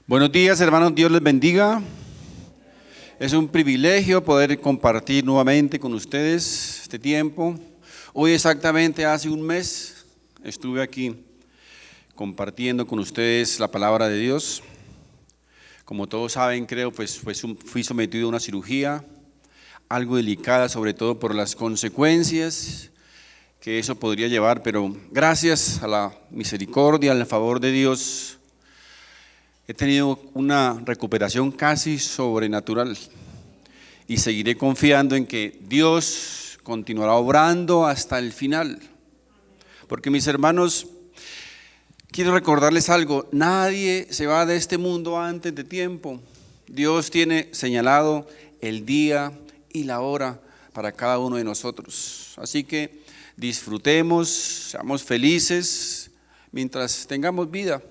Buenos días, hermanos, Dios les bendiga. Es un privilegio poder compartir nuevamente con ustedes este tiempo. Hoy exactamente hace un mes estuve aquí compartiendo con ustedes la palabra de Dios. Como todos saben, creo, pues fui sometido a una cirugía, algo delicada, sobre todo por las consecuencias que eso podría llevar, pero gracias a la misericordia, al favor de Dios, he tenido una recuperación casi sobrenatural y seguiré confiando en que Dios continuará obrando hasta el final. Porque mis hermanos, quiero recordarles algo: nadie se va de este mundo antes de tiempo. Dios tiene señalado el día y la hora para cada uno de nosotros. Así que disfrutemos, seamos felices mientras tengamos vida.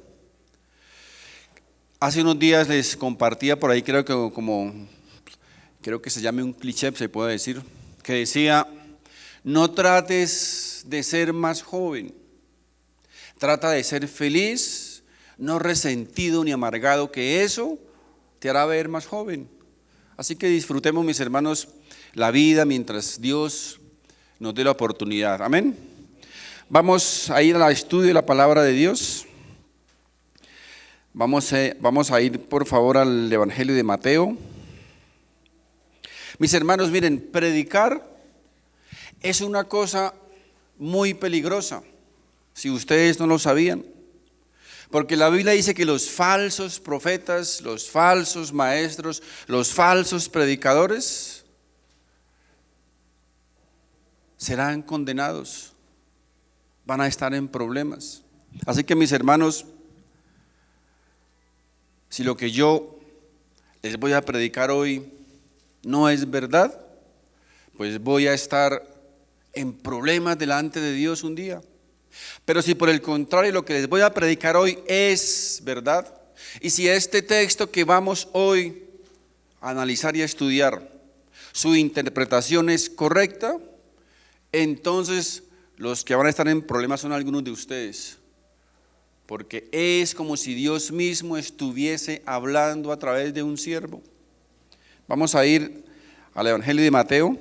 Hace unos días les compartía por ahí, creo que se llame un cliché, se puede decir, que decía: no trates de ser más joven, trata de ser feliz, no resentido ni amargado, que eso te hará ver más joven. Así que disfrutemos, mis hermanos, la vida mientras Dios nos dé la oportunidad. Amén. Vamos a ir al estudio de la palabra de Dios. Vamos a ir, por favor, al Evangelio de Mateo. Mis hermanos, miren, predicar es una cosa muy peligrosa, si ustedes no lo sabían. Porque la Biblia dice que los falsos profetas, los falsos maestros, los falsos predicadores serán condenados, van a estar en problemas. Así que, mis hermanos, si lo que yo les voy a predicar hoy no es verdad, pues voy a estar en problemas delante de Dios un día. Pero si por el contrario lo que les voy a predicar hoy es verdad, y si este texto que vamos hoy a analizar y a estudiar, su interpretación es correcta, entonces los que van a estar en problemas son algunos de ustedes. Porque es como si Dios mismo estuviese hablando a través de un siervo. Vamos a ir al Evangelio de Mateo.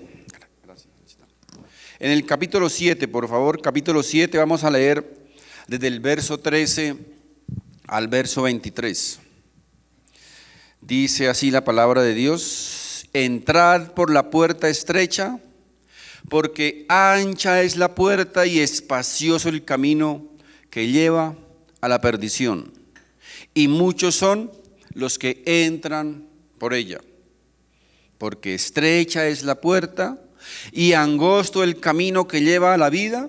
En el capítulo 7, por favor, capítulo 7, vamos a leer desde el verso 13 al verso 23. Dice así la palabra de Dios: entrad por la puerta estrecha, porque ancha es la puerta y espacioso el camino que lleva a la perdición, y muchos son los que entran por ella. Porque estrecha es la puerta y angosto el camino que lleva a la vida,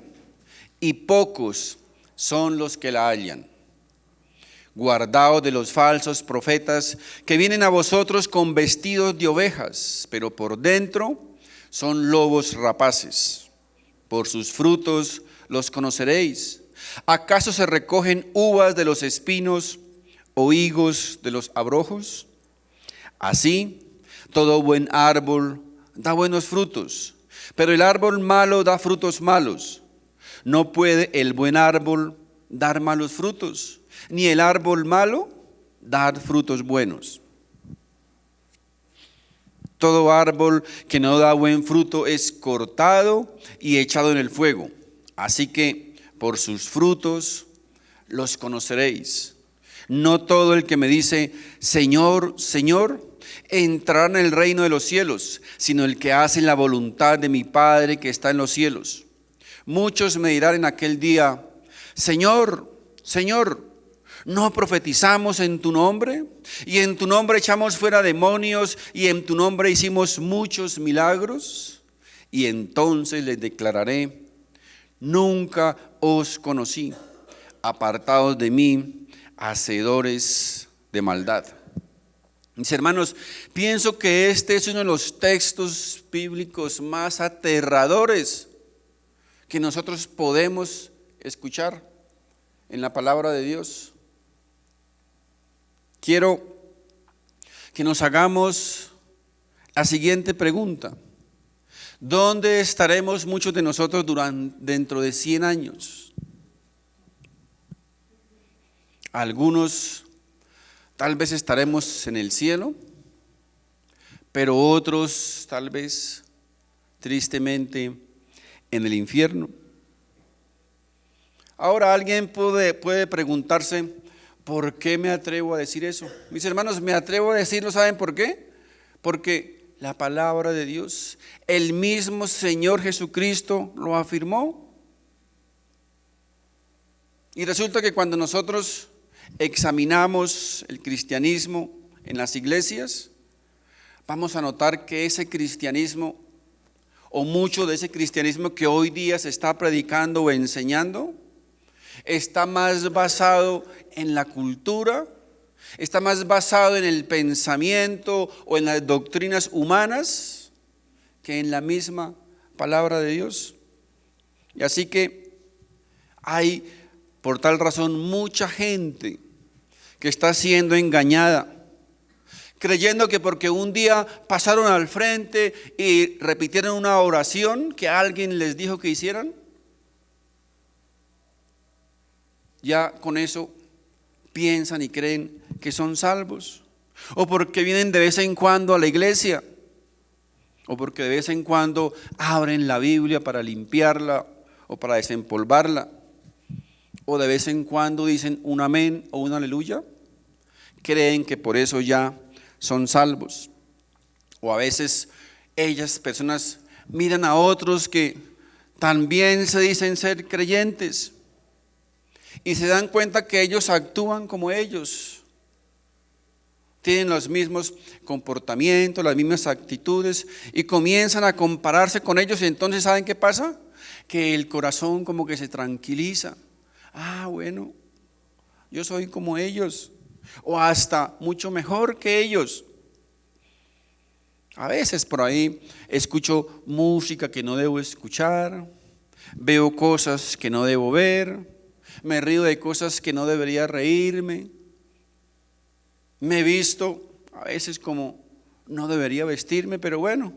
y pocos son los que la hallan. Guardaos de los falsos profetas que vienen a vosotros con vestidos de ovejas, pero por dentro son lobos rapaces. Por sus frutos los conoceréis. ¿Acaso se recogen uvas de los espinos o higos de los abrojos? Así, todo buen árbol da buenos frutos, pero el árbol malo da frutos malos. No puede el buen árbol dar malos frutos, ni el árbol malo dar frutos buenos. Todo árbol que no da buen fruto es cortado y echado en el fuego. Así que por sus frutos los conoceréis. No todo el que me dice Señor, Señor, entrará en el reino de los cielos, sino el que hace la voluntad de mi Padre que está en los cielos. Muchos me dirán en aquel día: Señor, Señor, ¿no profetizamos en tu nombre? Y en tu nombre echamos fuera demonios, y en tu nombre hicimos muchos milagros. Y entonces les declararé: nunca os conocí, apartados de mí, hacedores de maldad. Mis hermanos, pienso que este es uno de los textos bíblicos más aterradores que nosotros podemos escuchar en la palabra de Dios. Quiero que nos hagamos la siguiente pregunta: ¿dónde estaremos muchos de nosotros dentro de 100 años? Algunos tal vez estaremos en el cielo, pero otros tal vez tristemente en el infierno. Ahora alguien puede preguntarse, ¿por qué me atrevo a decir eso? Mis hermanos, me atrevo a decirlo, ¿saben por qué? Porque la palabra de Dios, el mismo Señor Jesucristo lo afirmó. Y resulta que cuando nosotros examinamos el cristianismo en las iglesias, vamos a notar que ese cristianismo, o mucho de ese cristianismo que hoy día se está predicando o enseñando, está más basado en la cultura, está más basado en el pensamiento o en las doctrinas humanas que en la misma palabra de Dios. Y así que hay, por tal razón, mucha gente que está siendo engañada, creyendo que porque un día pasaron al frente y repitieron una oración que alguien les dijo que hicieran, ya con eso piensan y creen que son salvos, o porque vienen de vez en cuando a la iglesia, o porque de vez en cuando abren la Biblia para limpiarla o para desempolvarla, o de vez en cuando dicen un amén o un aleluya, creen que por eso ya son salvos. O a veces ellas personas miran a otros que también se dicen ser creyentes y se dan cuenta que ellos actúan como ellos, tienen los mismos comportamientos, las mismas actitudes, y comienzan a compararse con ellos. Y entonces, ¿saben qué pasa? Que el corazón como que se tranquiliza. Ah, bueno, yo soy como ellos, o hasta mucho mejor que ellos. A veces por ahí escucho música que no debo escuchar, veo cosas que no debo ver, me río de cosas que no debería reírme, me visto a veces como no debería vestirme, pero bueno,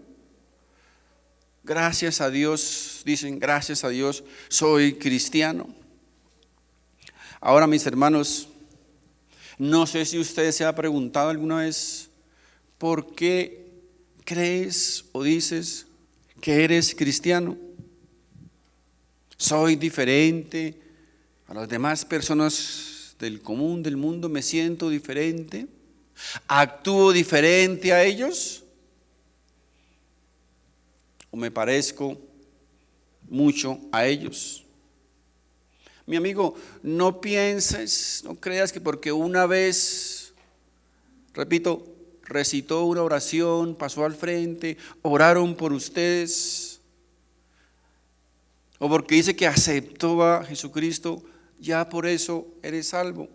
gracias a Dios, dicen, gracias a Dios soy cristiano. Ahora, mis hermanos, no sé si usted se ha preguntado alguna vez por qué crees o dices que eres cristiano. Soy diferente a las demás personas del común del mundo, me siento diferente, actúo diferente a ellos, o me parezco mucho a ellos. Mi amigo, no pienses, no creas que porque una vez, repito, recitó una oración, pasó al frente, oraron por ustedes, o porque dice que aceptó a Jesucristo, ya por eso eres salvo.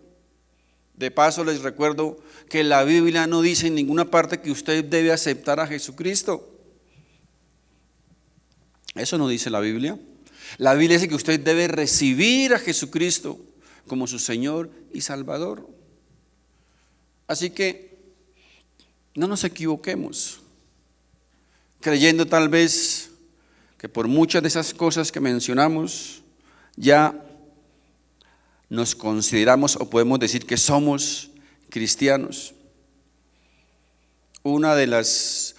De paso les recuerdo que la Biblia no dice en ninguna parte que usted debe aceptar a Jesucristo. Eso no dice la Biblia. La Biblia dice que usted debe recibir a Jesucristo como su Señor y Salvador. Así que no nos equivoquemos, creyendo tal vez que por muchas de esas cosas que mencionamos ya nos consideramos o podemos decir que somos cristianos. Uno de los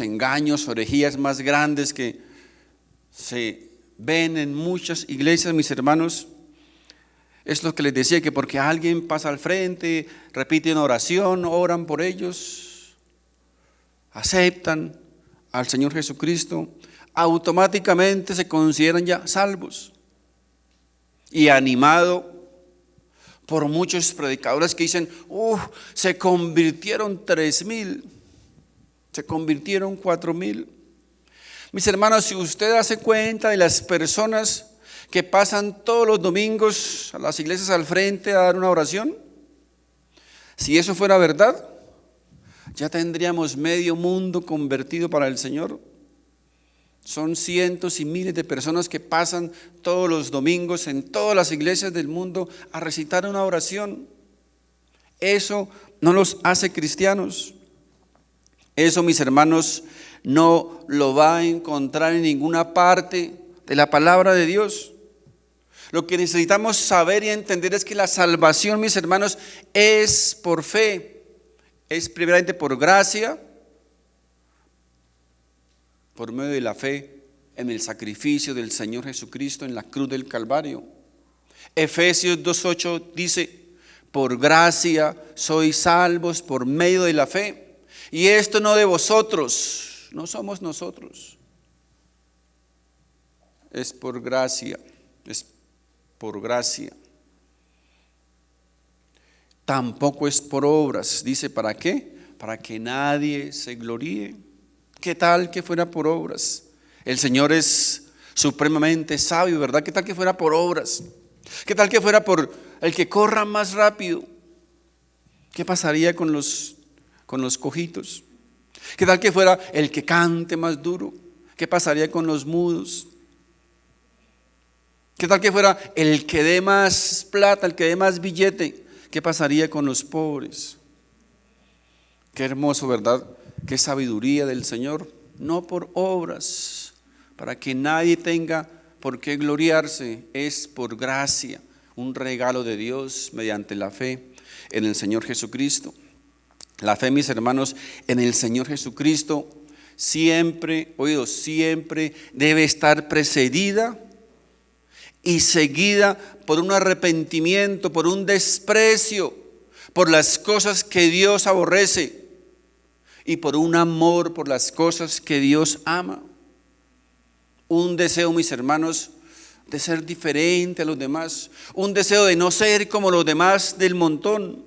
engaños o herejías más grandes que se ven en muchas iglesias, mis hermanos, es lo que les decía, que porque alguien pasa al frente, repite una oración, oran por ellos, aceptan al Señor Jesucristo, automáticamente se consideran ya salvos. Y animado por muchos predicadores que dicen, se convirtieron 3,000, se convirtieron 4,000. Mis hermanos, si usted hace cuenta de las personas que pasan todos los domingos a las iglesias al frente a dar una oración, si eso fuera verdad, ya tendríamos medio mundo convertido para el Señor. Son cientos y miles de personas que pasan todos los domingos en todas las iglesias del mundo a recitar una oración. Eso no los hace cristianos. Eso, mis hermanos, no lo va a encontrar en ninguna parte de la palabra de Dios. Lo que necesitamos saber y entender es que la salvación, mis hermanos, es por fe. Es primeramente por gracia, por medio de la fe en el sacrificio del Señor Jesucristo en la cruz del Calvario. Efesios 2:8 dice: por gracia sois salvos por medio de la fe. Y esto no de vosotros, no somos nosotros. Es por gracia, es por gracia. Tampoco es por obras. Dice, ¿para qué? Para que nadie se gloríe. ¿Qué tal que fuera por obras? El Señor es supremamente sabio, ¿verdad? ¿Qué tal que fuera por obras? ¿Qué tal que fuera por el que corra más rápido? ¿Qué pasaría con los cojitos? ¿Qué tal que fuera el que cante más duro? ¿Qué pasaría con los mudos? ¿Qué tal que fuera el que dé más plata, el que dé más billete? ¿Qué pasaría con los pobres? Qué hermoso, ¿verdad? Qué sabiduría del Señor. No por obras, para que nadie tenga por qué gloriarse, es por gracia, un regalo de Dios mediante la fe en el Señor Jesucristo. La fe, mis hermanos, en el Señor Jesucristo siempre, siempre debe estar precedida y seguida por un arrepentimiento, por un desprecio por las cosas que Dios aborrece y por un amor por las cosas que Dios ama. Un deseo, mis hermanos, de ser diferente a los demás, un deseo de no ser como los demás del montón,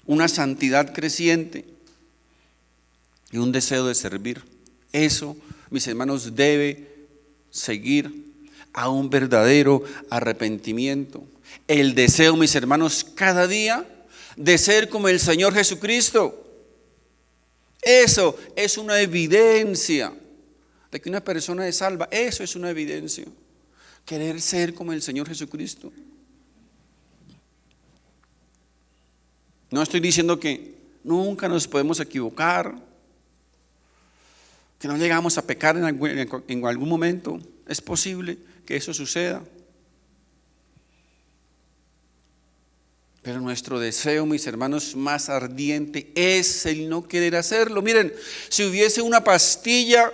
una santidad creciente y un deseo de servir. Eso, mis hermanos, debe seguir a un verdadero arrepentimiento. El deseo, mis hermanos, cada día de ser como el Señor Jesucristo. Eso es una evidencia de que una persona es salva. Eso es una evidencia. Querer ser como el Señor Jesucristo. No estoy diciendo que nunca nos podemos equivocar, que no llegamos a pecar en algún momento. Es posible que eso suceda. Pero nuestro deseo, mis hermanos, más ardiente es el no querer hacerlo. Miren, si hubiese una pastilla,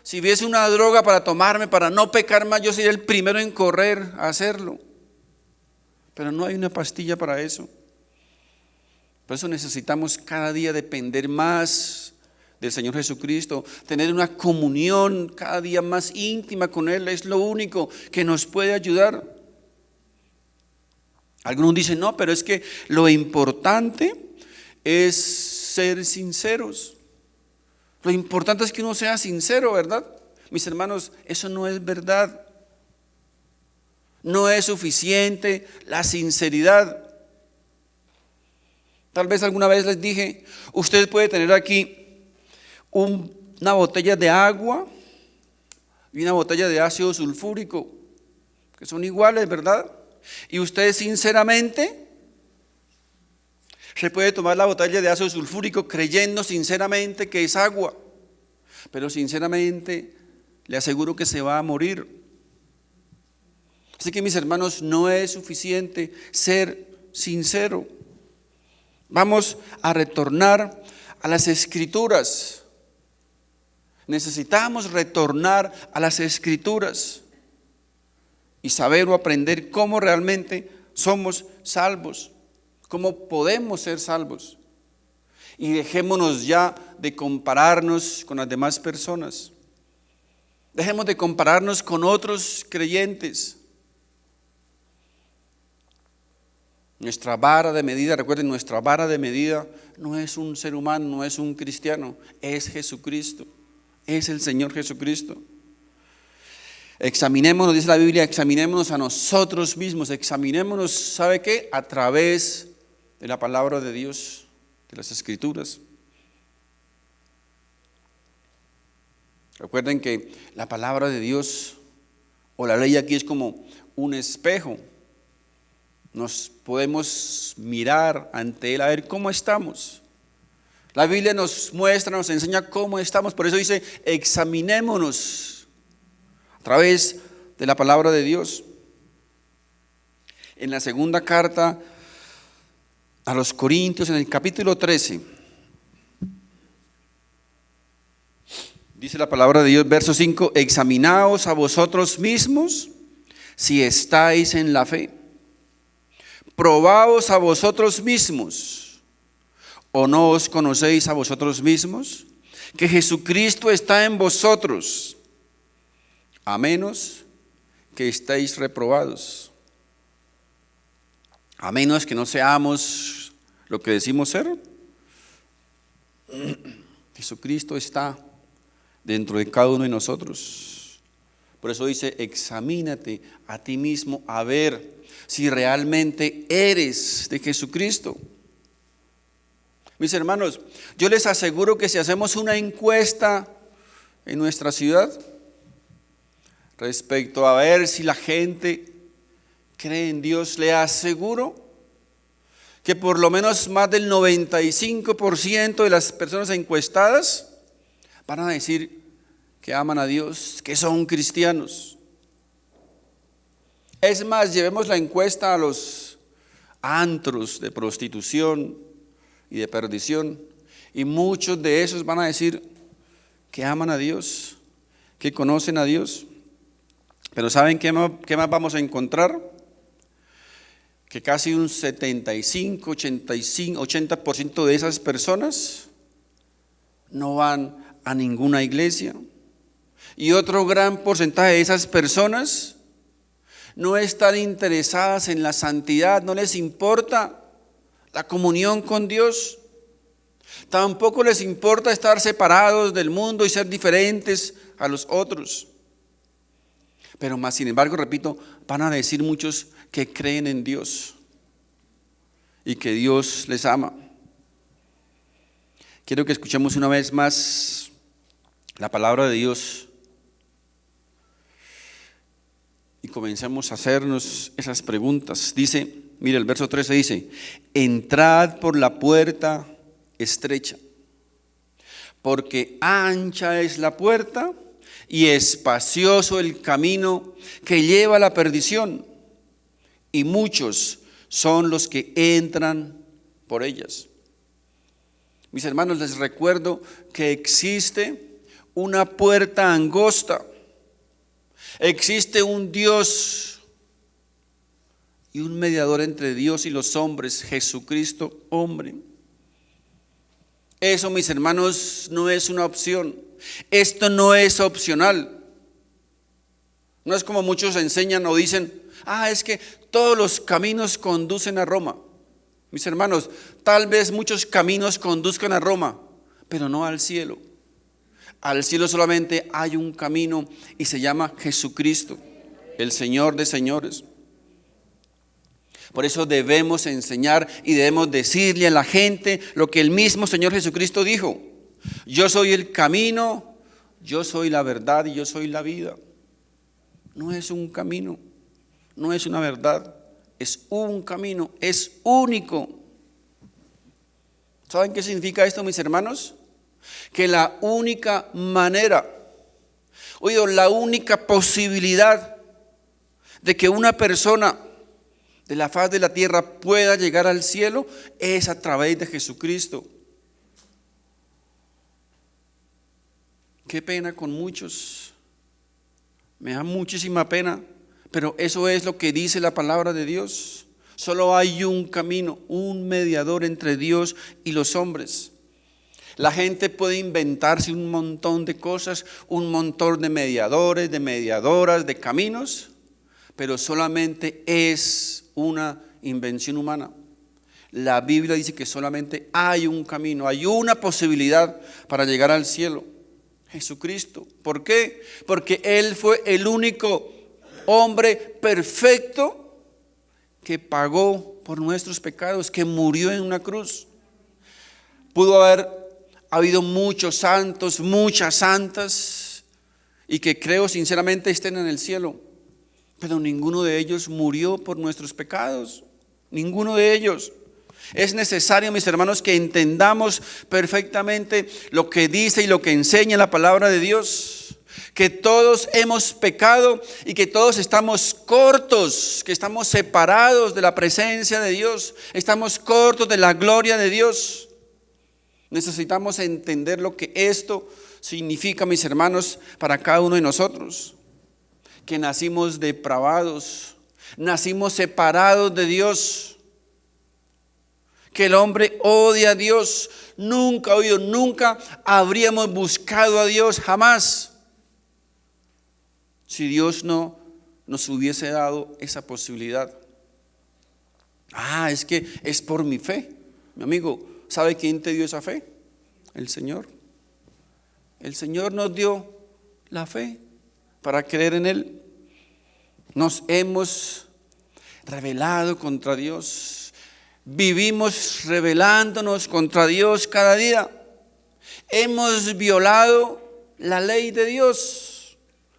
si hubiese una droga para tomarme, para no pecar más, yo sería el primero en correr a hacerlo. Pero no hay una pastilla para eso. Por eso necesitamos cada día depender más del Señor Jesucristo, tener una comunión cada día más íntima con Él. Es lo único que nos puede ayudar. Algunos dicen, no, pero es que lo importante es ser sinceros. Lo importante es que uno sea sincero, ¿verdad? Mis hermanos, eso no es verdad. No es suficiente la sinceridad. Tal vez alguna vez les dije, usted puede tener aquí una botella de agua y una botella de ácido sulfúrico, que son iguales, ¿verdad? Y usted sinceramente se puede tomar la botella de ácido sulfúrico creyendo sinceramente que es agua, pero sinceramente le aseguro que se va a morir. Así que, mis hermanos, no es suficiente ser sincero. Vamos a retornar a las Escrituras. Necesitamos retornar a las Escrituras y saber o aprender cómo realmente somos salvos, cómo podemos ser salvos. Y dejémonos ya de compararnos con las demás personas. Dejemos de compararnos con otros creyentes. Nuestra vara de medida, recuerden, nuestra vara de medida no es un ser humano, no es un cristiano, es Jesucristo, es el Señor Jesucristo. Examinémonos, dice la Biblia, examinémonos a nosotros mismos, examinémonos, ¿sabe qué? A través de la palabra de Dios, de las Escrituras. Recuerden que la palabra de Dios o la ley aquí es como un espejo. Nos podemos mirar ante Él a ver cómo estamos. La Biblia nos muestra, nos enseña cómo estamos. Por eso dice, examinémonos a través de la palabra de Dios. En la segunda carta a los Corintios, en el capítulo 13, dice la palabra de Dios, verso 5, examinaos a vosotros mismos si estáis en la fe. Probaos a vosotros mismos, ¿o no os conocéis a vosotros mismos? Que Jesucristo está en vosotros, a menos que estéis reprobados. A menos que no seamos lo que decimos ser. Jesucristo está dentro de cada uno de nosotros. Por eso dice, examínate a ti mismo a ver si realmente eres de Jesucristo. Mis hermanos, yo les aseguro que si hacemos una encuesta en nuestra ciudad respecto a ver si la gente cree en Dios, le aseguro que por lo menos más del 95% de las personas encuestadas van a decir que aman a Dios, que son cristianos. Es más, llevemos la encuesta a los antros de prostitución y de perdición, y muchos de esos van a decir que aman a Dios, que conocen a Dios. Pero ¿saben qué más vamos a encontrar? Que casi un 75, 85, 80% de esas personas no van a ninguna iglesia, y otro gran porcentaje de esas personas no están interesadas en la santidad, no les importa la comunión con Dios, tampoco les importa estar separados del mundo y ser diferentes a los otros. Pero más sin embargo, repito, van a decir muchos que creen en Dios y que Dios les ama. Quiero que escuchemos una vez más la palabra de Dios y comencemos a hacernos esas preguntas. Dice, mire, el verso 13 dice, entrad por la puerta estrecha, porque ancha es la puerta y espacioso el camino que lleva a la perdición, y muchos son los que entran por ellas. Mis hermanos, les recuerdo que existe una puerta angosta, existe un Dios y un mediador entre Dios y los hombres, Jesucristo hombre. Eso, mis hermanos, no es una opción. Esto no es opcional. No es como muchos enseñan o dicen, es que todos los caminos conducen a Roma. Mis hermanos, tal vez muchos caminos conduzcan a Roma, pero no al cielo. Al cielo solamente hay un camino y se llama Jesucristo, el Señor de señores. Por eso debemos enseñar y debemos decirle a la gente lo que el mismo Señor Jesucristo dijo: yo soy el camino, yo soy la verdad y yo soy la vida. No es un camino, no es una verdad, es un camino, es único. ¿Saben qué significa esto, mis hermanos? Que la única manera, la única posibilidad de que una persona de la faz de la tierra pueda llegar al cielo es a través de Jesucristo. Qué pena con muchos, me da muchísima pena, pero eso es lo que dice la palabra de Dios. Solo hay un camino, un mediador entre Dios y los hombres. La gente puede inventarse un montón de cosas, un montón de mediadores, de mediadoras, de caminos, pero solamente es una invención humana. La Biblia dice que solamente hay un camino, hay una posibilidad para llegar al cielo: Jesucristo. ¿Por qué? Porque Él fue el único hombre perfecto que pagó por nuestros pecados, que murió en una cruz. Pudo haber habido muchos santos, muchas santas, y que creo sinceramente estén en el cielo, pero ninguno de ellos murió por nuestros pecados, ninguno de ellos. Es necesario, mis hermanos, que entendamos perfectamente lo que dice y lo que enseña la palabra de Dios. que todos hemos pecado y que todos estamos cortos, que estamos separados de la presencia de Dios, estamos cortos de la gloria de Dios. Necesitamos entender lo que esto significa, mis hermanos, para cada uno de nosotros, que nacimos depravados, nacimos separados de Dios, que el hombre odia a Dios. Nunca habríamos buscado a Dios, jamás, si Dios no nos hubiese dado esa posibilidad. Es que es por mi fe. Mi amigo, ¿sabe quién te dio esa fe? El Señor. El Señor nos dio la fe para creer en Él. Nos hemos rebelado contra Dios. Vivimos rebelándonos contra Dios cada día. Hemos violado la ley de Dios.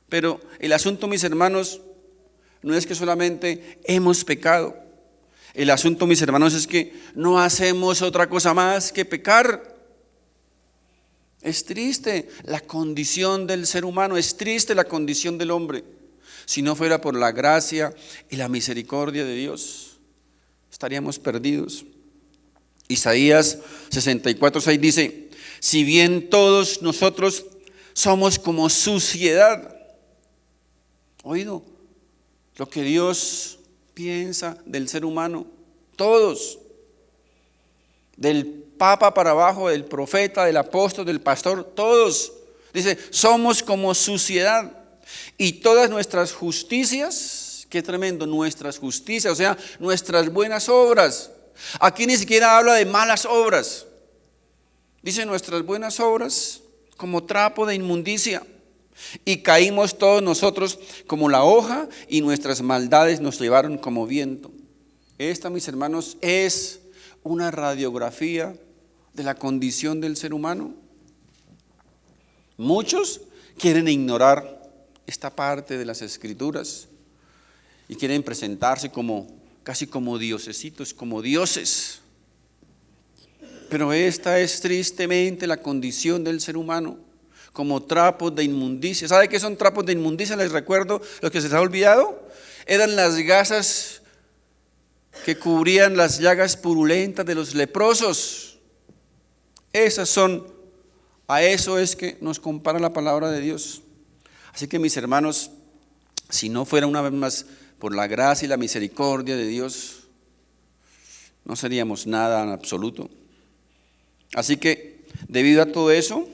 Pero el asunto, mis hermanos, no es que solamente hemos pecado. El asunto, mis hermanos, es que no hacemos otra cosa más que pecar. Es triste la condición del ser humano, es triste la condición del hombre. Si no fuera por la gracia y la misericordia de Dios, estaríamos perdidos. Isaías 64:6 dice: si bien todos nosotros somos como suciedad. Oído, lo que Dios piensa del ser humano, todos, del papa para abajo, del profeta, del apóstol, del pastor, todos, dice, somos como suciedad, y todas nuestras justicias, qué tremendo, nuestras justicias, o sea, nuestras buenas obras. Aquí ni siquiera habla de malas obras, dice nuestras buenas obras como trapo de inmundicia. Y caímos todos nosotros como la hoja, y nuestras maldades nos llevaron como viento. Esta, mis hermanos, es una radiografía de la condición del ser humano. Muchos quieren ignorar esta parte de las Escrituras y quieren presentarse casi como diosesitos, como dioses. Pero esta es tristemente la condición del ser humano, como trapos de inmundicia. ¿Sabe qué son trapos de inmundicia? Les recuerdo lo que se les ha olvidado. Eran las gasas que cubrían las llagas purulentas de los leprosos. A eso es que nos compara la palabra de Dios. Así que, mis hermanos, si no fuera una vez más por la gracia y la misericordia de Dios, no seríamos nada en absoluto. Así que, debido a todo eso,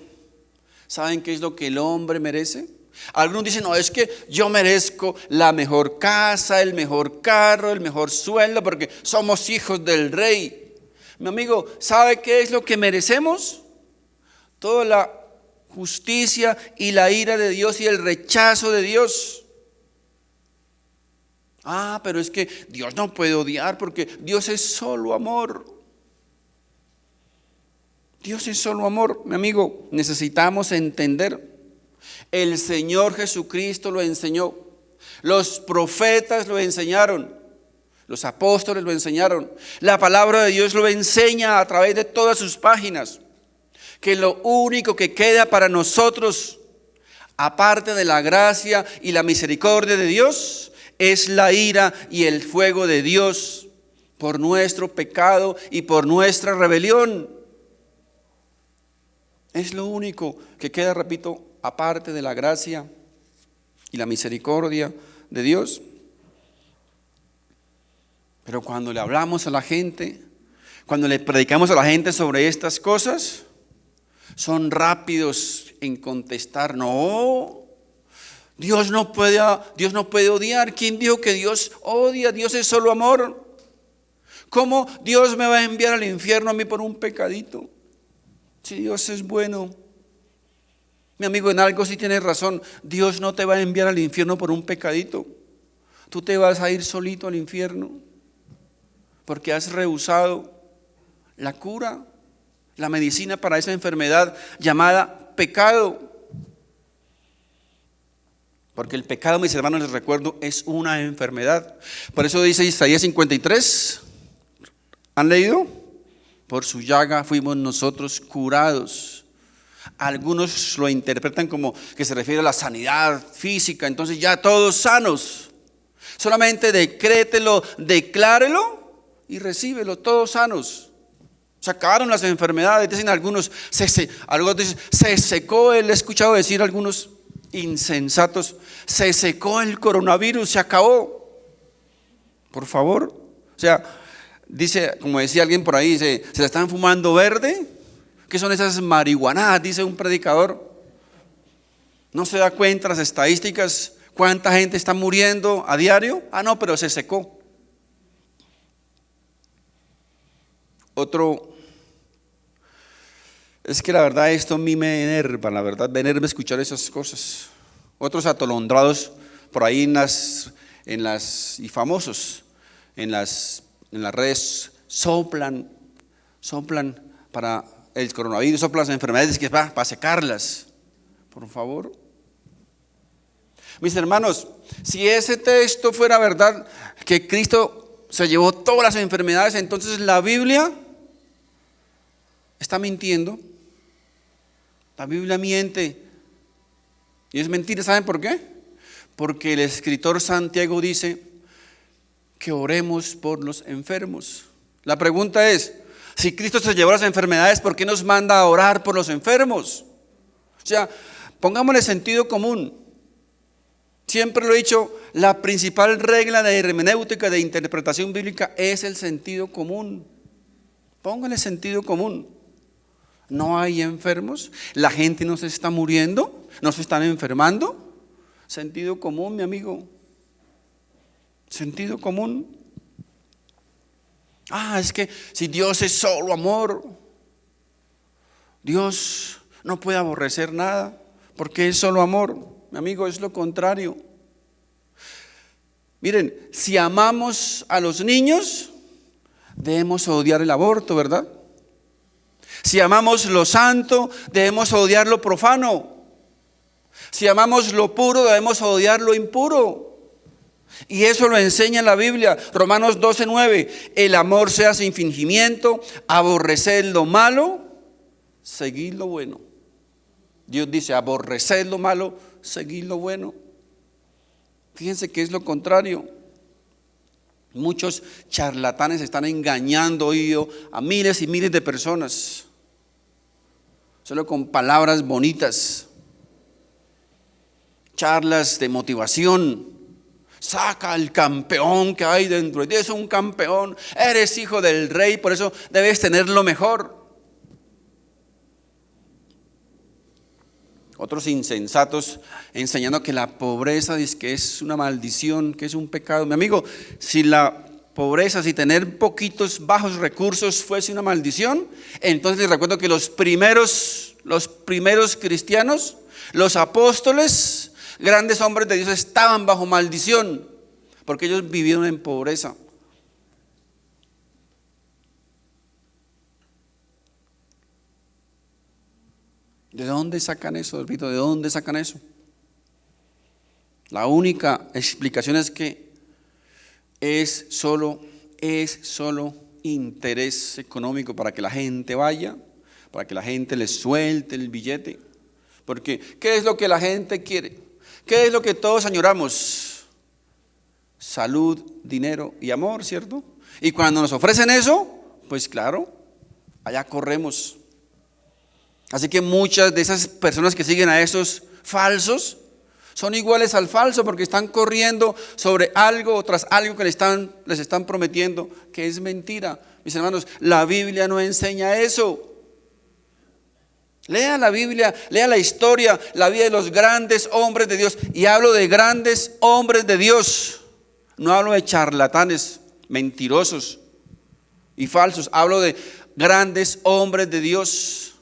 ¿saben qué es lo que el hombre merece? Algunos dicen, no, es que yo merezco la mejor casa, el mejor carro, el mejor sueldo, porque somos hijos del rey. Mi amigo, ¿sabe qué es lo que merecemos? Toda la justicia y la ira de Dios y el rechazo de Dios. Pero es que Dios no puede odiar porque Dios es solo amor. Dios es solo amor, mi amigo. Necesitamos entender. El Señor Jesucristo lo enseñó. Los profetas lo enseñaron. Los apóstoles lo enseñaron. La palabra de Dios lo enseña a través de todas sus páginas. Que lo único que queda para nosotros, aparte de la gracia y la misericordia de Dios, es la ira y el fuego de Dios por nuestro pecado y por nuestra rebelión. Es lo único que queda, repito, aparte de la gracia y la misericordia de Dios. Pero cuando le hablamos a la gente, cuando le predicamos a la gente sobre estas cosas, son rápidos en contestar, no, Dios no puede odiar. ¿Quién dijo que Dios odia? Dios es solo amor. ¿Cómo Dios me va a enviar al infierno a mí por un pecadito? Si Dios es bueno. Mi amigo, en algo sí tienes razón. Dios no te va a enviar al infierno por un pecadito. Tú te vas a ir solito al infierno porque has rehusado la cura, la medicina para esa enfermedad llamada pecado. Porque el pecado, mis hermanos, les recuerdo, es una enfermedad. Por eso dice Isaías 53. ¿Han leído? Por su llaga fuimos nosotros curados. Algunos lo interpretan como que se refiere a la sanidad física, entonces ya todos sanos. Solamente decrételo, declárelo y recíbelo, todos sanos. Se acabaron las enfermedades, dicen algunos, algunos dicen, se secó, he escuchado decir a algunos insensatos, se secó el coronavirus, se acabó. Por favor, o sea, dice, como decía alguien por ahí, dice, ¿se la están fumando verde? ¿Qué son esas marihuanadas? Dice un predicador. ¿No se da cuenta las estadísticas? ¿Cuánta gente está muriendo a diario? Ah, no, pero se secó. Otro, es que la verdad esto a mí me enerva, la verdad, me enerva escuchar esas cosas. Otros atolondrados por ahí y famosos en las redes soplan para el coronavirus, soplan las enfermedades que va para secarlas. Por favor. Mis hermanos, si ese texto fuera verdad, que Cristo se llevó todas las enfermedades, entonces la Biblia está mintiendo. La Biblia miente. Y es mentira, ¿saben por qué? Porque el escritor Santiago dice que oremos por los enfermos. La pregunta es, si Cristo se llevó las enfermedades, ¿por qué nos manda a orar por los enfermos? O sea, pongámosle sentido común. Siempre lo he dicho, la principal regla de hermenéutica, de interpretación bíblica, es el sentido común. Póngale sentido común. No hay enfermos, la gente no se está muriendo, no se están enfermando. Sentido común, mi amigo. Sentido común. Es que si Dios es solo amor, Dios no puede aborrecer nada, porque es solo amor. Mi amigo, es lo contrario. Miren, si amamos a los niños, debemos odiar el aborto, ¿verdad? Si amamos lo santo, debemos odiar lo profano. Si amamos lo puro, debemos odiar lo impuro. Y eso lo enseña la Biblia. Romanos 12:9. El amor sea sin fingimiento, aborreced lo malo, seguid lo bueno. Dios dice, aborreced lo malo, seguid lo bueno. Fíjense que es lo contrario. Muchos charlatanes están engañando hoy a miles y miles de personas, solo con palabras bonitas, charlas de motivación. Saca al campeón que hay dentro de ti, eres un campeón, eres hijo del rey, por eso debes tener lo mejor. Otros insensatos enseñando que la pobreza dice que es una maldición, que es un pecado. Mi amigo, si la pobreza, si tener poquitos bajos recursos fuese una maldición, entonces les recuerdo que los primeros cristianos, los apóstoles, grandes hombres de Dios, estaban bajo maldición, porque ellos vivieron en pobreza. ¿De dónde sacan eso, repito? ¿De dónde sacan eso? La única explicación es que es solo interés económico para que la gente vaya, para que la gente le suelte el billete. Porque ¿qué es lo que la gente quiere? ¿Qué es lo que todos añoramos? Salud, dinero y amor, ¿cierto? Y cuando nos ofrecen eso, pues claro, allá corremos. Así que muchas de esas personas que siguen a esos falsos son iguales al falso, porque están corriendo sobre algo o tras algo que les están prometiendo, que es mentira. Mis hermanos, la Biblia no enseña eso. Lea la Biblia, lea la historia, la vida de los grandes hombres de Dios. Y hablo de grandes hombres de Dios. No hablo de charlatanes, mentirosos y falsos. Hablo de grandes hombres de Dios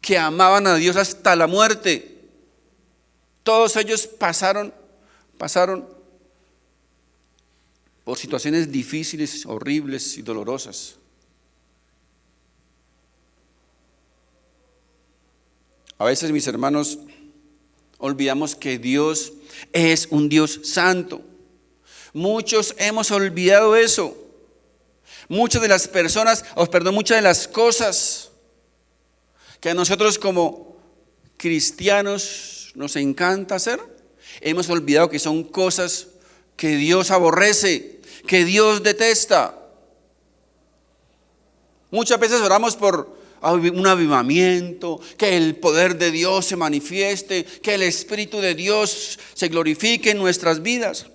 que amaban a Dios hasta la muerte. Todos ellos pasaron por situaciones difíciles, horribles y dolorosas. A veces, mis hermanos, olvidamos que Dios es un Dios santo. Muchos hemos olvidado eso. Muchas de las cosas que a nosotros como cristianos nos encanta hacer? Hemos olvidado que son cosas que Dios aborrece, que Dios detesta. Muchas veces oramos por un avivamiento, que el poder de Dios se manifieste, que el Espíritu de Dios se glorifique en nuestras vidas.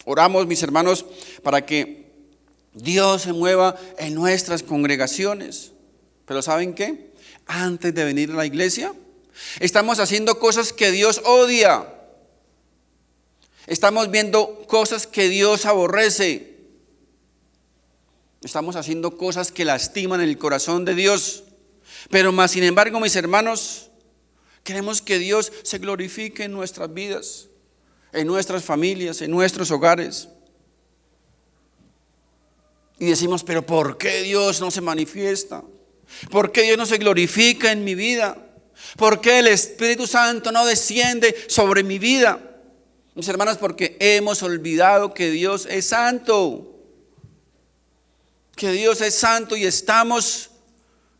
Oramos, mis hermanos, para que Dios se mueva en nuestras congregaciones. Pero ¿saben qué? Antes de venir a la iglesia, estamos haciendo cosas que Dios odia. Estamos viendo cosas que Dios aborrece. Estamos haciendo cosas que lastiman el corazón de Dios. Pero más sin embargo, mis hermanos, queremos que Dios se glorifique en nuestras vidas, en nuestras familias, en nuestros hogares. Y decimos, pero ¿por qué Dios no se manifiesta? ¿Por qué Dios no se glorifica en mi vida? ¿Por qué el Espíritu Santo no desciende sobre mi vida? Mis hermanos, porque hemos olvidado que Dios es santo. Que Dios es santo y estamos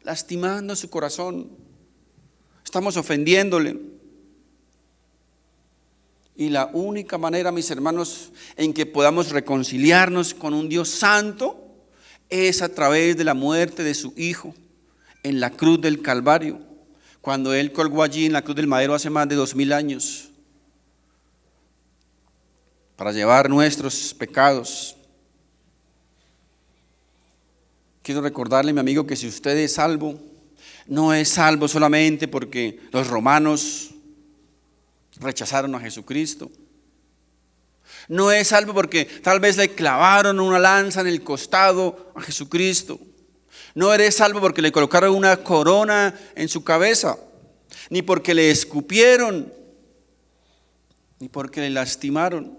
lastimando su corazón. Estamos ofendiéndole. Y la única manera, mis hermanos, en que podamos reconciliarnos con un Dios santo es a través de la muerte de su Hijo en la cruz del Calvario, cuando Él colgó allí en la cruz del madero hace más de 2000 años para llevar nuestros pecados. Quiero recordarle, mi amigo, que si usted es salvo, no es salvo solamente porque los romanos rechazaron a Jesucristo. No es salvo porque tal vez le clavaron una lanza en el costado a Jesucristo. No eres salvo porque le colocaron una corona en su cabeza, ni porque le escupieron, ni porque le lastimaron.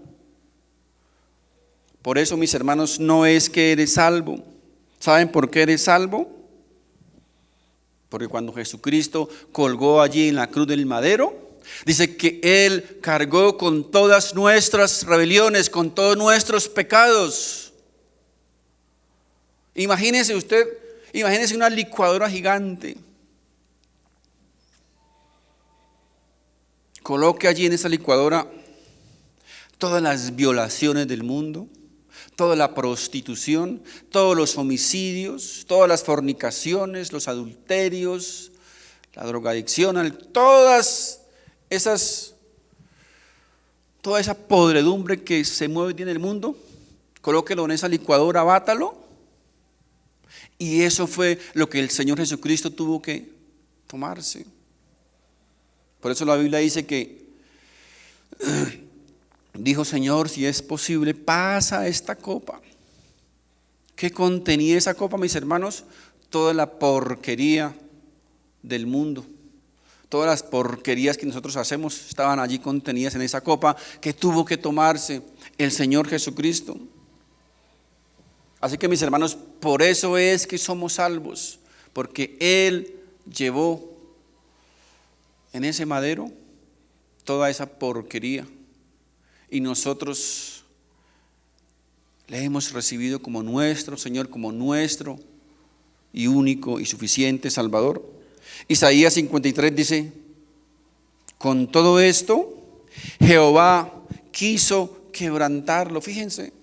Por eso, mis hermanos, no es que eres salvo. ¿Saben por qué eres salvo? Porque cuando Jesucristo colgó allí en la cruz del madero, dice que Él cargó con todas nuestras rebeliones, con todos nuestros pecados. Imagínese usted, imagínese una licuadora gigante. Coloque allí en esa licuadora todas las violaciones del mundo, toda la prostitución, todos los homicidios, todas las fornicaciones, los adulterios, la drogadicción, toda esa podredumbre que se mueve en el mundo, colóquelo en esa licuadora, bátalo. Y eso fue lo que el Señor Jesucristo tuvo que tomarse. Por eso la Biblia dice que dijo: Señor, si es posible, pasa esta copa. ¿Qué contenía esa copa, mis hermanos? Toda la porquería del mundo. Todas las porquerías que nosotros hacemos estaban allí contenidas en esa copa que tuvo que tomarse el Señor Jesucristo. Así que, mis hermanos, por eso es que somos salvos, porque Él llevó en ese madero toda esa porquería. Y nosotros le hemos recibido como nuestro Señor, como nuestro y único y suficiente Salvador. Isaías 53 dice: con todo esto Jehová quiso quebrantarlo. Fíjense,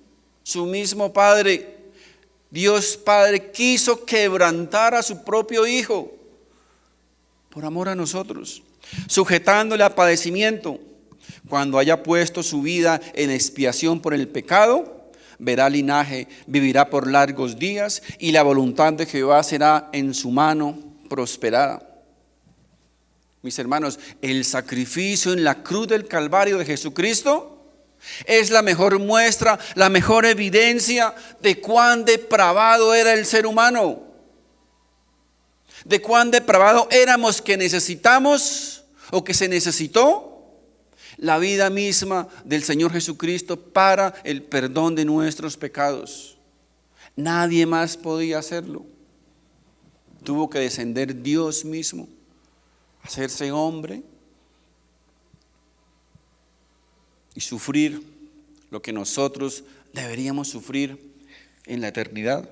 su mismo Padre, Dios Padre, quiso quebrantar a su propio Hijo por amor a nosotros, sujetándole a padecimiento. Cuando haya puesto su vida en expiación por el pecado, verá linaje, vivirá por largos días, y la voluntad de Jehová será en su mano prosperada. Mis hermanos, el sacrificio en la cruz del Calvario de Jesucristo es la mejor muestra, la mejor evidencia de cuán depravado era el ser humano, de cuán depravado éramos, que necesitamos, o que se necesitó, la vida misma del Señor Jesucristo para el perdón de nuestros pecados. Nadie más podía hacerlo. Tuvo que descender Dios mismo, hacerse hombre y sufrir lo que nosotros deberíamos sufrir en la eternidad.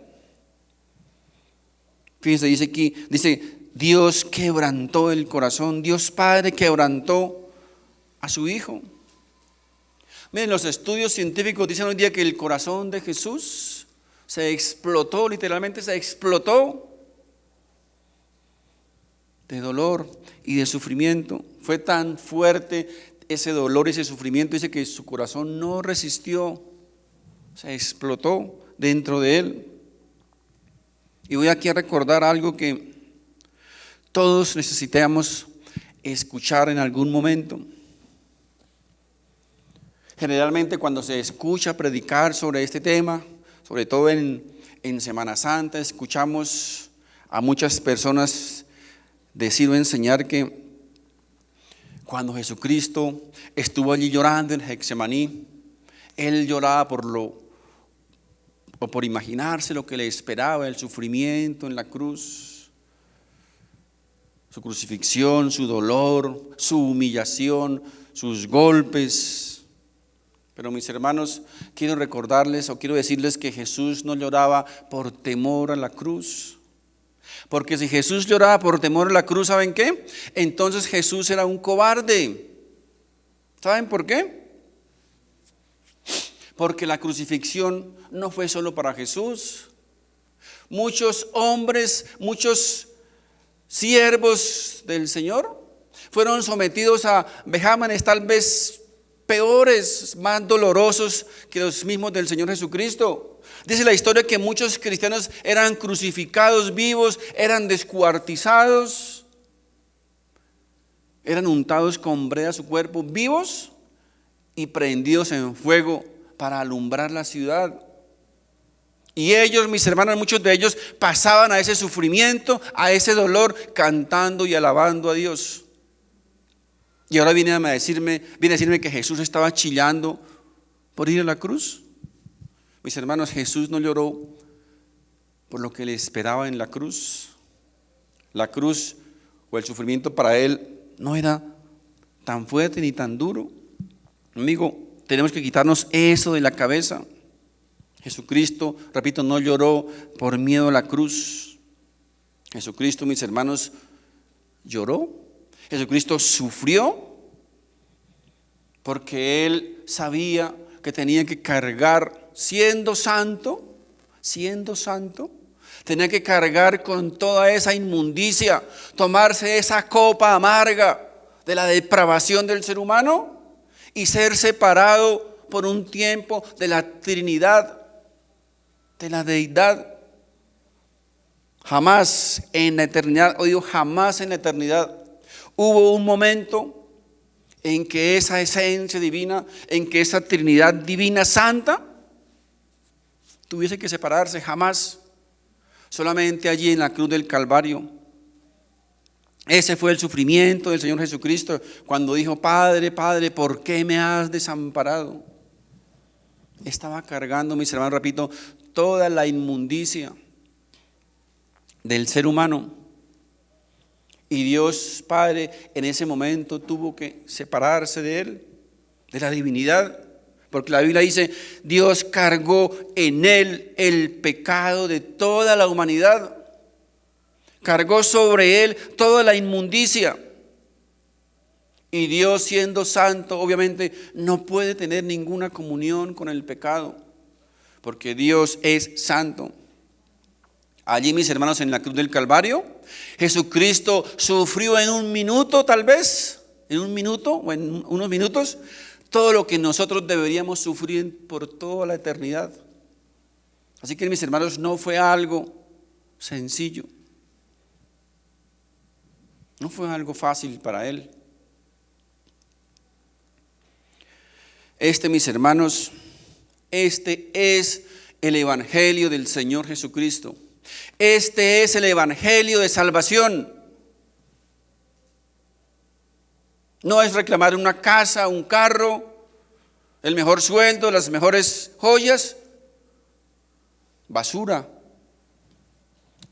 Fíjense, dice aquí, dice: Dios quebrantó el corazón, Dios Padre quebrantó a su Hijo. Miren, los estudios científicos dicen hoy día que el corazón de Jesús se explotó, literalmente se explotó de dolor y de sufrimiento. Fue tan fuerte ese dolor, ese sufrimiento, dice que su corazón no resistió, se explotó dentro de él. Y voy aquí a recordar algo que todos necesitamos escuchar en algún momento. Generalmente cuando se escucha predicar sobre este tema, sobre todo en Semana Santa, escuchamos a muchas personas decir o enseñar que cuando Jesucristo estuvo allí llorando en Getsemaní, Él lloraba por imaginarse lo que le esperaba, el sufrimiento en la cruz, su crucifixión, su dolor, su humillación, sus golpes. Pero mis hermanos, quiero recordarles o quiero decirles que Jesús no lloraba por temor a la cruz. Porque si Jesús lloraba por temor a la cruz, ¿saben qué? Entonces Jesús era un cobarde. ¿Saben por qué? Porque la crucifixión no fue solo para Jesús. Muchos hombres, muchos siervos del Señor fueron sometidos a vejámenes tal vez peores, más dolorosos que los mismos del Señor Jesucristo. Dice la historia que muchos cristianos eran crucificados vivos, eran descuartizados, eran untados con brea su cuerpo, vivos y prendidos en fuego para alumbrar la ciudad. Y ellos, mis hermanos, muchos de ellos pasaban a ese sufrimiento, a ese dolor, cantando y alabando a Dios. Y ahora viene a decirme que Jesús estaba chillando por ir a la cruz. Mis hermanos, Jesús no lloró por lo que le esperaba en la cruz. La cruz o el sufrimiento para Él no era tan fuerte ni tan duro. Amigo, tenemos que quitarnos eso de la cabeza. Jesucristo, repito, no lloró por miedo a la cruz. Jesucristo, mis hermanos, lloró. Jesucristo sufrió porque Él sabía que tenía que cargar, siendo santo, tenía que cargar con toda esa inmundicia, tomarse esa copa amarga de la depravación del ser humano y ser separado por un tiempo de la Trinidad, de la deidad. Jamás en la eternidad, oído, jamás en la eternidad hubo un momento en que esa esencia divina, en que esa Trinidad divina santa tuviese que separarse, jamás. Solamente allí en la cruz del Calvario. Ese fue el sufrimiento del Señor Jesucristo cuando dijo: Padre, Padre, ¿por qué me has desamparado? Estaba cargando, mis hermanos, repito, toda la inmundicia del ser humano. Y Dios Padre en ese momento tuvo que separarse de Él, de la divinidad. Porque la Biblia dice: Dios cargó en Él el pecado de toda la humanidad. Cargó sobre Él toda la inmundicia. Y Dios, siendo santo, obviamente no puede tener ninguna comunión con el pecado, porque Dios es santo. Allí, mis hermanos, en la cruz del Calvario, Jesucristo sufrió en un minuto, tal vez, en un minuto o en unos minutos, todo lo que nosotros deberíamos sufrir por toda la eternidad. Así que, mis hermanos, no fue algo sencillo. No fue algo fácil para Él. Mis hermanos, este es el Evangelio del Señor Jesucristo. Este es el Evangelio de salvación. No es reclamar una casa, un carro, el mejor sueldo, las mejores joyas. Basura.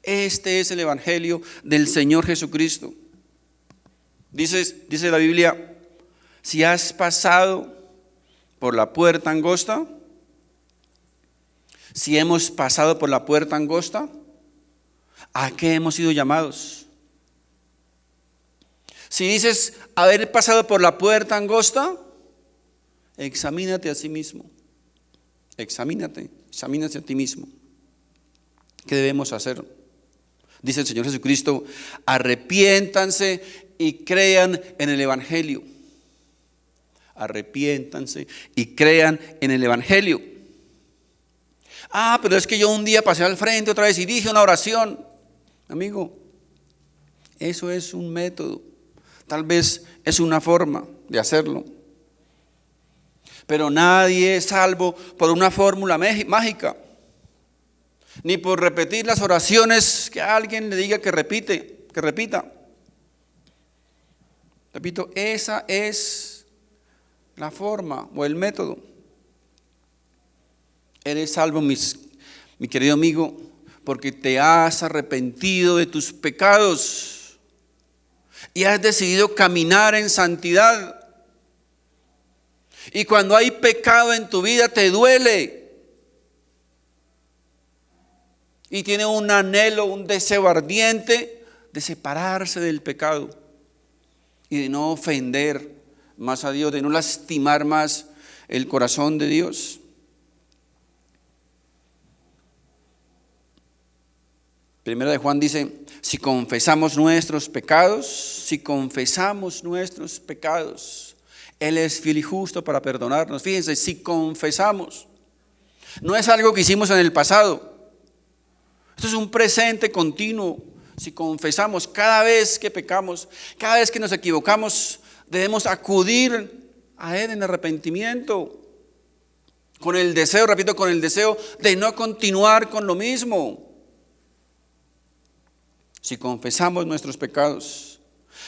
Este es el Evangelio del Señor Jesucristo. Dice la Biblia: si has pasado por la puerta angosta, si hemos pasado por la puerta angosta, ¿a qué hemos sido llamados? Si dices haber pasado por la puerta angosta, examínate a sí mismo. Examínate a ti mismo. ¿Qué debemos hacer? Dice el Señor Jesucristo, arrepiéntanse y crean en el Evangelio. Arrepiéntanse y crean en el Evangelio. Pero es que yo un día pasé al frente otra vez y dije una oración. Amigo, eso es un método. Tal vez es una forma de hacerlo. Pero nadie es salvo por una fórmula mágica, ni por repetir las oraciones que alguien le diga que repita. Repito, esa es la forma o el método. Eres salvo, mi querido amigo, porque te has arrepentido de tus pecados y has decidido caminar en santidad. Y cuando hay pecado en tu vida te duele y tiene un anhelo, un deseo ardiente de separarse del pecado y de no ofender más a Dios, de no lastimar más el corazón de Dios. Primera de Juan dice, si confesamos nuestros pecados, Él es fiel y justo para perdonarnos. Fíjense, si confesamos, no es algo que hicimos en el pasado. Esto es un presente continuo. Si confesamos, cada vez que pecamos, cada vez que nos equivocamos, debemos acudir a Él en arrepentimiento. Con el deseo de no continuar con lo mismo. Si confesamos nuestros pecados.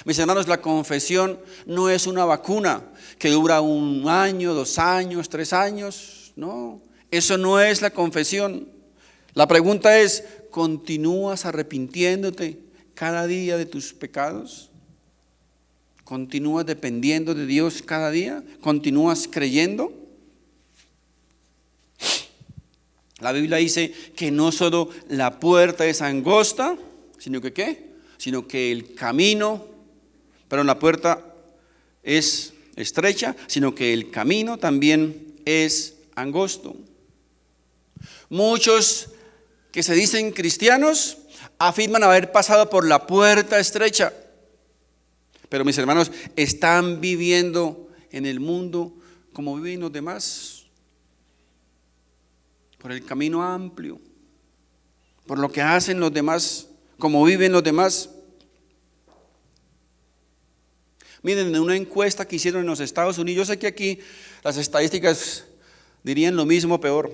Mis hermanos, la confesión no es una vacuna que dura 1 año, 2 años, 3 años. No, eso no es la confesión. La pregunta es, ¿continúas arrepintiéndote cada día de tus pecados? ¿Continúas dependiendo de Dios cada día? ¿Continúas creyendo? La Biblia dice que no solo la puerta es angosta, sino que ¿qué? Sino que el camino, pero la puerta es estrecha, sino que el camino también es angosto. Muchos que se dicen cristianos afirman haber pasado por la puerta estrecha, pero mis hermanos, están viviendo en el mundo como viven los demás, por el camino amplio, por lo que hacen los demás, como viven los demás. Miren, en una encuesta que hicieron en los Estados Unidos, yo sé que aquí las estadísticas dirían lo mismo, peor,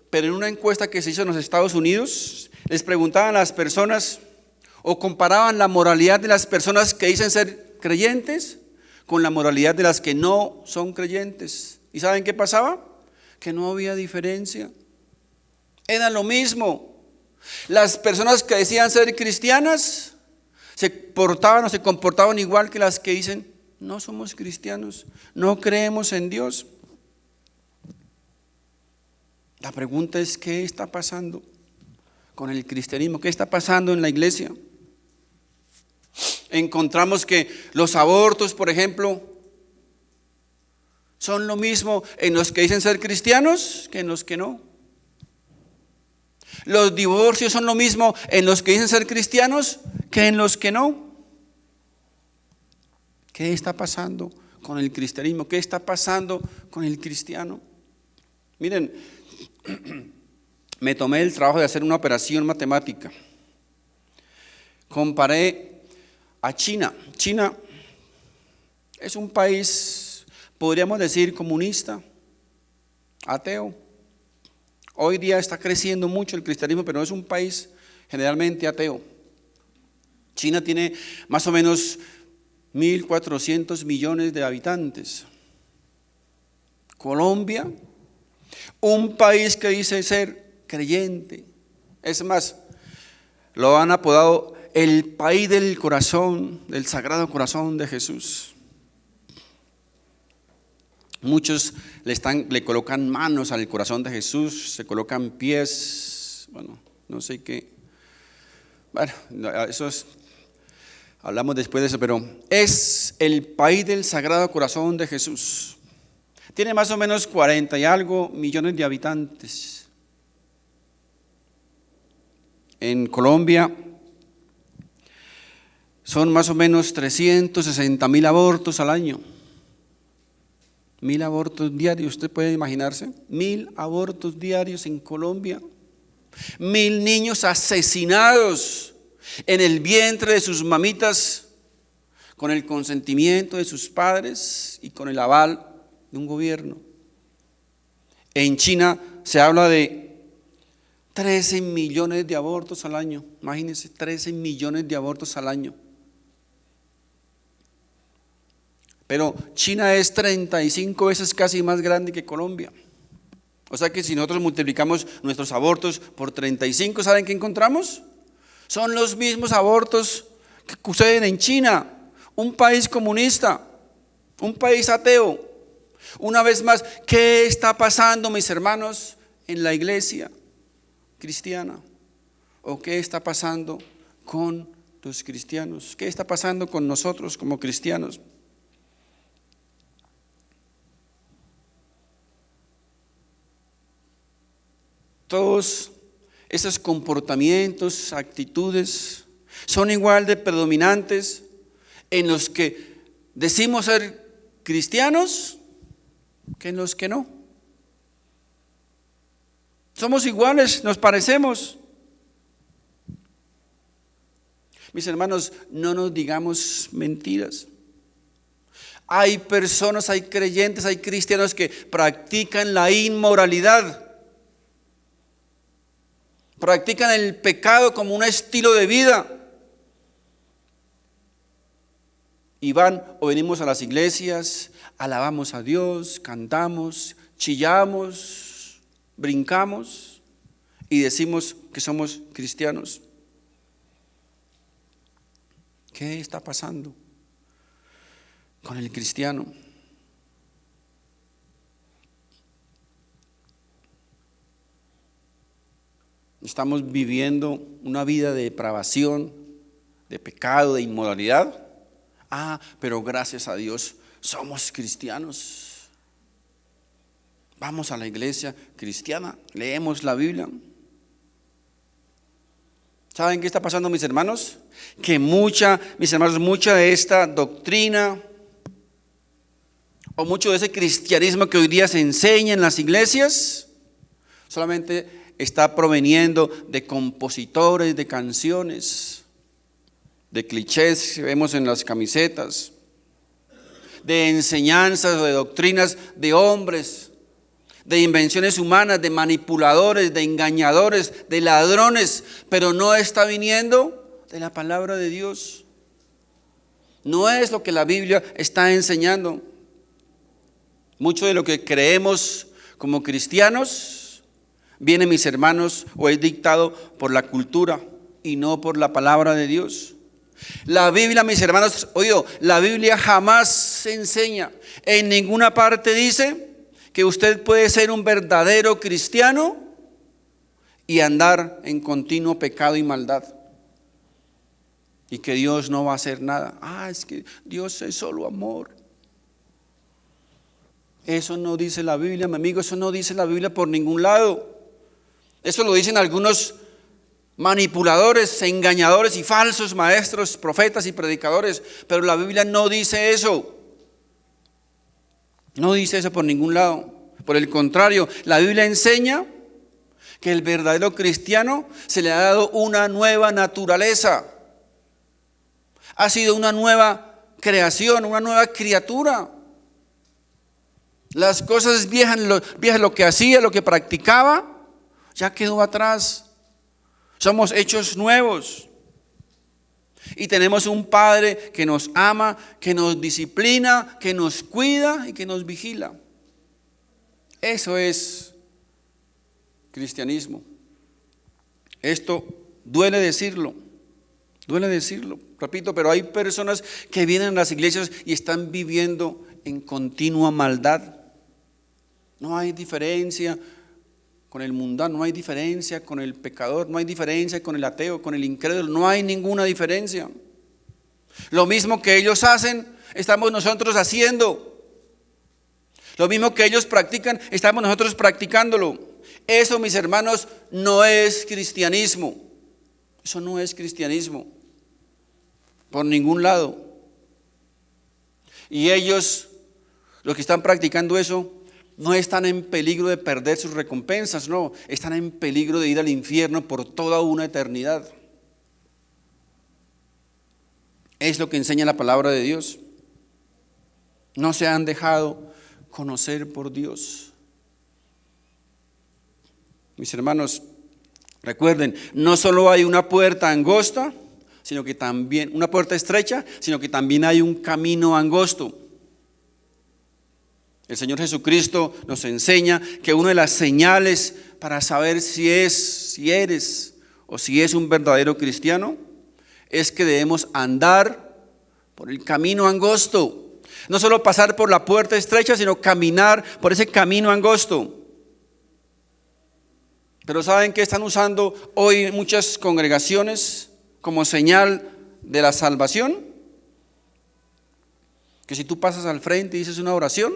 pero en una encuesta que se hizo en los Estados Unidos, les preguntaban a las personas o comparaban la moralidad de las personas que dicen ser creyentes con la moralidad de las que no son creyentes. ¿Y saben qué pasaba? Que no había diferencia. Era lo mismo. Las personas que decían ser cristianas se portaban o se comportaban igual que las que dicen no somos cristianos, no creemos en Dios. La pregunta es, ¿qué está pasando con el cristianismo? ¿Qué está pasando en la iglesia? Encontramos que los abortos, por ejemplo, son lo mismo en los que dicen ser cristianos que en los que no. Los divorcios son lo mismo en los que dicen ser cristianos que en los que no. ¿Qué está pasando con el cristianismo? ¿Qué está pasando con el cristiano? Miren, me tomé el trabajo de hacer una operación matemática. Comparé a China. China es un país, podríamos decir, comunista, ateo. Hoy día está creciendo mucho el cristianismo, pero es un país generalmente ateo. China tiene más o menos 1.400 millones de habitantes. Colombia, un país que dice ser creyente. Es más, lo han apodado el país del corazón, del Sagrado Corazón de Jesús. Muchos le colocan manos al corazón de Jesús, se colocan pies, bueno, no sé qué. Bueno, eso es Hablamos después de eso, pero es el país del Sagrado Corazón de Jesús. Tiene más o menos 40 y algo millones de habitantes. En Colombia son más o menos 360.000 abortos al año. 1.000 abortos diarios, ¿usted puede imaginarse? 1.000 abortos diarios en Colombia. 1.000 niños asesinados en el vientre de sus mamitas con el consentimiento de sus padres y con el aval de un gobierno. En China se habla de 13 millones de abortos al año. Imagínense, 13 millones de abortos al año. Pero China es 35 veces casi más grande que Colombia. O sea que si nosotros multiplicamos nuestros abortos por 35, ¿saben qué encontramos? Son los mismos abortos que suceden en China, un país comunista, un país ateo. Una vez más, ¿qué está pasando, mis hermanos, en la iglesia cristiana? ¿O qué está pasando con los cristianos? ¿Qué está pasando con nosotros como cristianos? Todos esos comportamientos, actitudes, son igual de predominantes en los que decimos ser cristianos que en los que no. Somos iguales, nos parecemos. Mis hermanos, no nos digamos mentiras. Hay personas, hay creyentes, hay cristianos que practican la inmoralidad. Practican el pecado como un estilo de vida. Y van o venimos a las iglesias, alabamos a Dios, cantamos, chillamos, brincamos y decimos que somos cristianos. ¿Qué está pasando con el cristiano? Estamos viviendo una vida de depravación, de pecado, de inmoralidad. Pero gracias a Dios somos cristianos. Vamos a la iglesia cristiana, leemos la Biblia. ¿Saben qué está pasando, mis hermanos? Que mucha de esta doctrina o mucho de ese cristianismo que hoy día se enseña en las iglesias solamente está proveniendo de compositores de canciones, de clichés que vemos en las camisetas, de enseñanzas o de doctrinas de hombres, de invenciones humanas, de manipuladores, de engañadores, de ladrones, pero no está viniendo de la palabra de Dios. No es lo que la Biblia está enseñando. Mucho de lo que creemos como cristianos viene, mis hermanos, o es dictado por la cultura y no por la palabra de Dios. La Biblia, mis hermanos, la Biblia jamás enseña, en ninguna parte dice que usted puede ser un verdadero cristiano y andar en continuo pecado y maldad, y que Dios no va a hacer nada. Es que Dios es solo amor. Eso no dice la Biblia, mi amigo, eso no dice la Biblia por ningún lado. Eso lo dicen algunos manipuladores, engañadores y falsos maestros, profetas y predicadores, pero la Biblia no dice eso. No dice eso por ningún lado. Por el contrario, la Biblia enseña que el verdadero cristiano se le ha dado una nueva naturaleza. Ha sido una nueva creación, una nueva criatura. Las cosas viejas, lo que hacía, lo que practicaba, ya quedó atrás. Somos hechos nuevos. Y tenemos un Padre que nos ama, que nos disciplina, que nos cuida y que nos vigila. Eso es cristianismo. Esto duele decirlo. Repito, pero hay personas que vienen a las iglesias y están viviendo en continua maldad. No hay diferencia con el mundano, no hay diferencia con el pecador, no hay diferencia con el ateo, con el incrédulo, no hay ninguna diferencia. Lo mismo que ellos hacen, estamos nosotros haciendo. Lo mismo que ellos practican, estamos nosotros practicándolo. Eso, mis hermanos, no es cristianismo. Eso no es cristianismo. Por ningún lado. Y ellos, los que están practicando eso, no están en peligro de perder sus recompensas, no. Están en peligro de ir al infierno por toda una eternidad. Es lo que enseña la palabra de Dios. No se han dejado conocer por Dios. Mis hermanos, recuerden, no solo hay una puerta angosta, sino que también, una puerta estrecha, sino que también hay un camino angosto. El Señor Jesucristo nos enseña que una de las señales para saber si eres o si es un verdadero cristiano, es que debemos andar por el camino angosto. No solo pasar por la puerta estrecha, sino caminar por ese camino angosto. Pero ¿saben qué están usando hoy muchas congregaciones como señal de la salvación? Que si tú pasas al frente y dices una oración,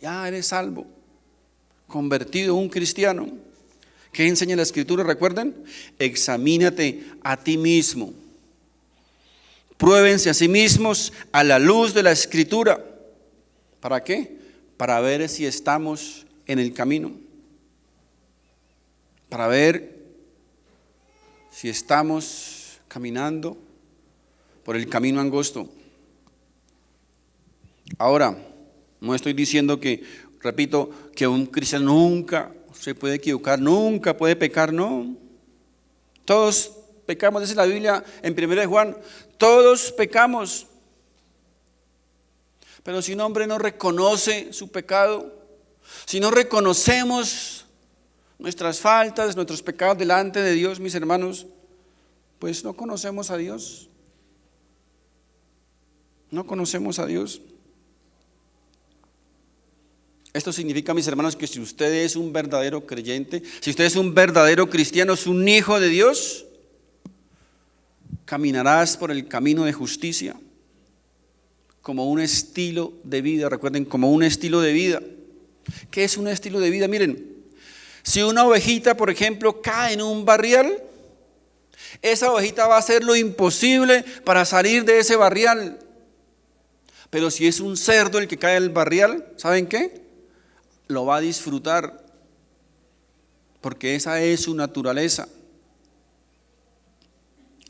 ya eres salvo, convertido en un cristiano. ¿Qué enseña la Escritura? Recuerden, examínate a ti mismo. Pruébense a sí mismos a la luz de la Escritura. ¿Para qué? Para ver si estamos en el camino. Para ver si estamos caminando por el camino angosto. Ahora, no estoy diciendo que, repito, que un cristiano nunca se puede equivocar, nunca puede pecar, no. Todos pecamos, dice la Biblia en 1 de Juan, todos pecamos. Pero si un hombre no reconoce su pecado, si no reconocemos nuestras faltas, nuestros pecados delante de Dios, mis hermanos, pues no conocemos a Dios. No conocemos a Dios. Esto significa, mis hermanos, que si usted es un verdadero creyente, si usted es un verdadero cristiano, es un hijo de Dios, caminarás por el camino de justicia como un estilo de vida. Recuerden, como un estilo de vida. ¿Qué es un estilo de vida? Miren, si una ovejita, por ejemplo, cae en un barrial, esa ovejita va a hacer lo imposible para salir de ese barrial. Pero si es un cerdo el que cae en el barrial, ¿saben qué? Lo va a disfrutar, porque esa es su naturaleza.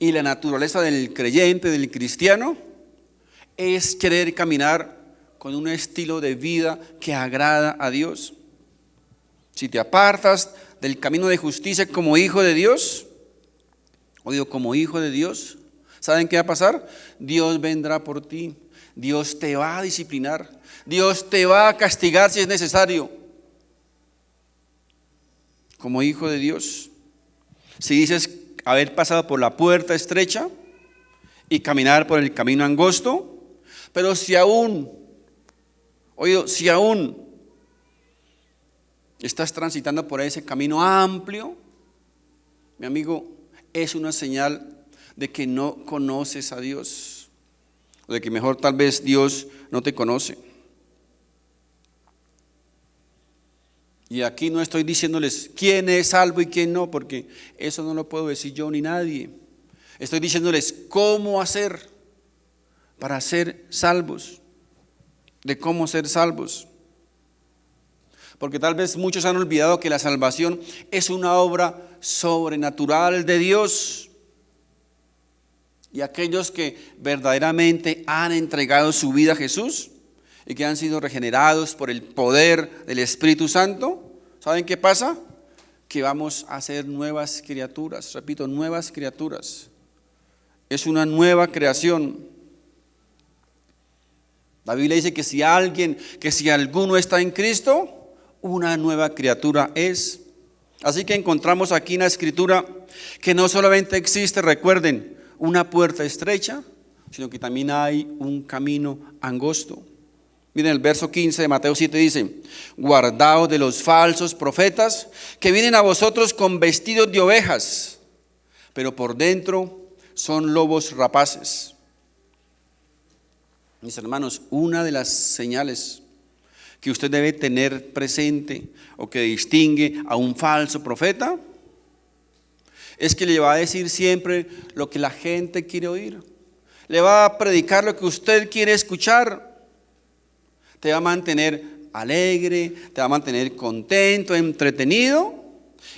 Y la naturaleza del creyente, del cristiano, es querer caminar con un estilo de vida que agrada a Dios. Si te apartas del camino de justicia como hijo de Dios, o digo como hijo de Dios, ¿saben qué va a pasar? Dios vendrá por ti, Dios te va a disciplinar, Dios te va a castigar si es necesario. Como hijo de Dios, si dices haber pasado por la puerta estrecha y caminar por el camino angosto, pero si aún estás transitando por ese camino amplio, mi amigo, es una señal de que no conoces a Dios, o de que mejor tal vez Dios no te conoce. Y aquí no estoy diciéndoles quién es salvo y quién no, porque eso no lo puedo decir yo ni nadie. Estoy diciéndoles cómo hacer para ser salvos, de cómo ser salvos. Porque tal vez muchos han olvidado que la salvación es una obra sobrenatural de Dios. Y aquellos que verdaderamente han entregado su vida a Jesús y que han sido regenerados por el poder del Espíritu Santo, ¿saben qué pasa? Que vamos a ser nuevas criaturas. Repito, nuevas criaturas. Es una nueva creación. La Biblia dice que si alguno está en Cristo, una nueva criatura es. Así que encontramos aquí en la Escritura que no solamente existe, recuerden, una puerta estrecha, sino que también hay un camino angosto. Miren, el verso 15 de Mateo 7 dice: guardaos de los falsos profetas que vienen a vosotros con vestidos de ovejas, pero por dentro son lobos rapaces. Mis hermanos, una de las señales que usted debe tener presente o que distingue a un falso profeta es que le va a decir siempre lo que la gente quiere oír. Le va a predicar lo que usted quiere escuchar. Te va a mantener alegre, te va a mantener contento, entretenido,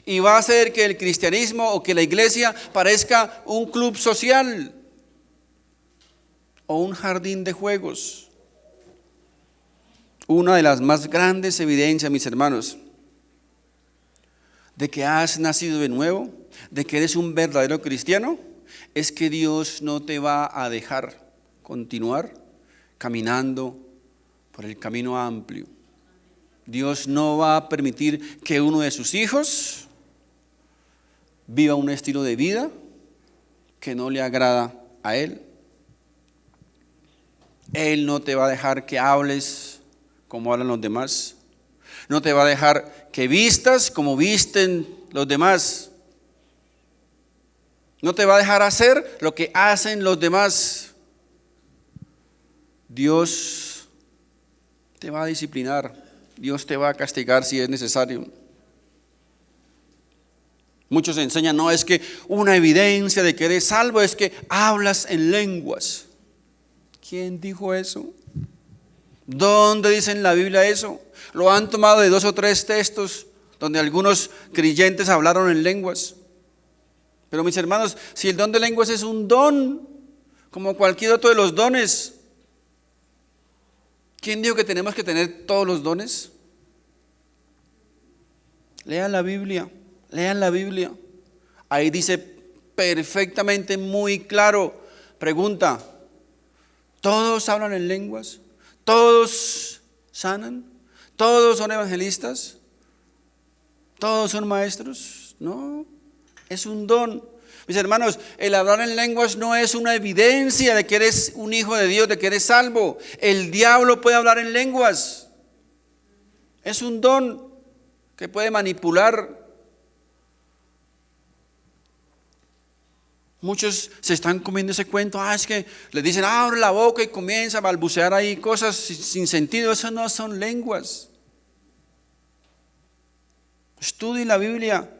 y va a hacer que el cristianismo o que la iglesia parezca un club social o un jardín de juegos. Una de las más grandes evidencias, mis hermanos, de que has nacido de nuevo, de que eres un verdadero cristiano, es que Dios no te va a dejar continuar caminando por el camino amplio. Dios no va a permitir que uno de sus hijos viva un estilo de vida que no le agrada a Él. Él no te va a dejar que hables como hablan los demás. No te va a dejar que vistas como visten los demás. No te va a dejar hacer lo que hacen los demás. Dios te va a disciplinar. Dios te va a castigar si es necesario. Muchos enseñan, no, es que una evidencia de que eres salvo es que hablas en lenguas. ¿Quién dijo eso? ¿Dónde dice en la Biblia eso? Lo han tomado de 2 o 3 textos donde algunos creyentes hablaron en lenguas. Pero mis hermanos, si el don de lenguas es un don, como cualquier otro de los dones, ¿quién dijo que tenemos que tener todos los dones? Lean la Biblia, lean la Biblia. Ahí dice perfectamente, muy claro. Pregunta, ¿todos hablan en lenguas? ¿Todos sanan? ¿Todos son evangelistas? ¿Todos son maestros? No, es un don. Mis hermanos, el hablar en lenguas no es una evidencia de que eres un hijo de Dios, de que eres salvo. El diablo puede hablar en lenguas. Es un don que puede manipular. Muchos se están comiendo ese cuento, es que les dicen, abre la boca y comienza a balbucear ahí cosas sin sentido. Eso no son lenguas. Estudien la Biblia.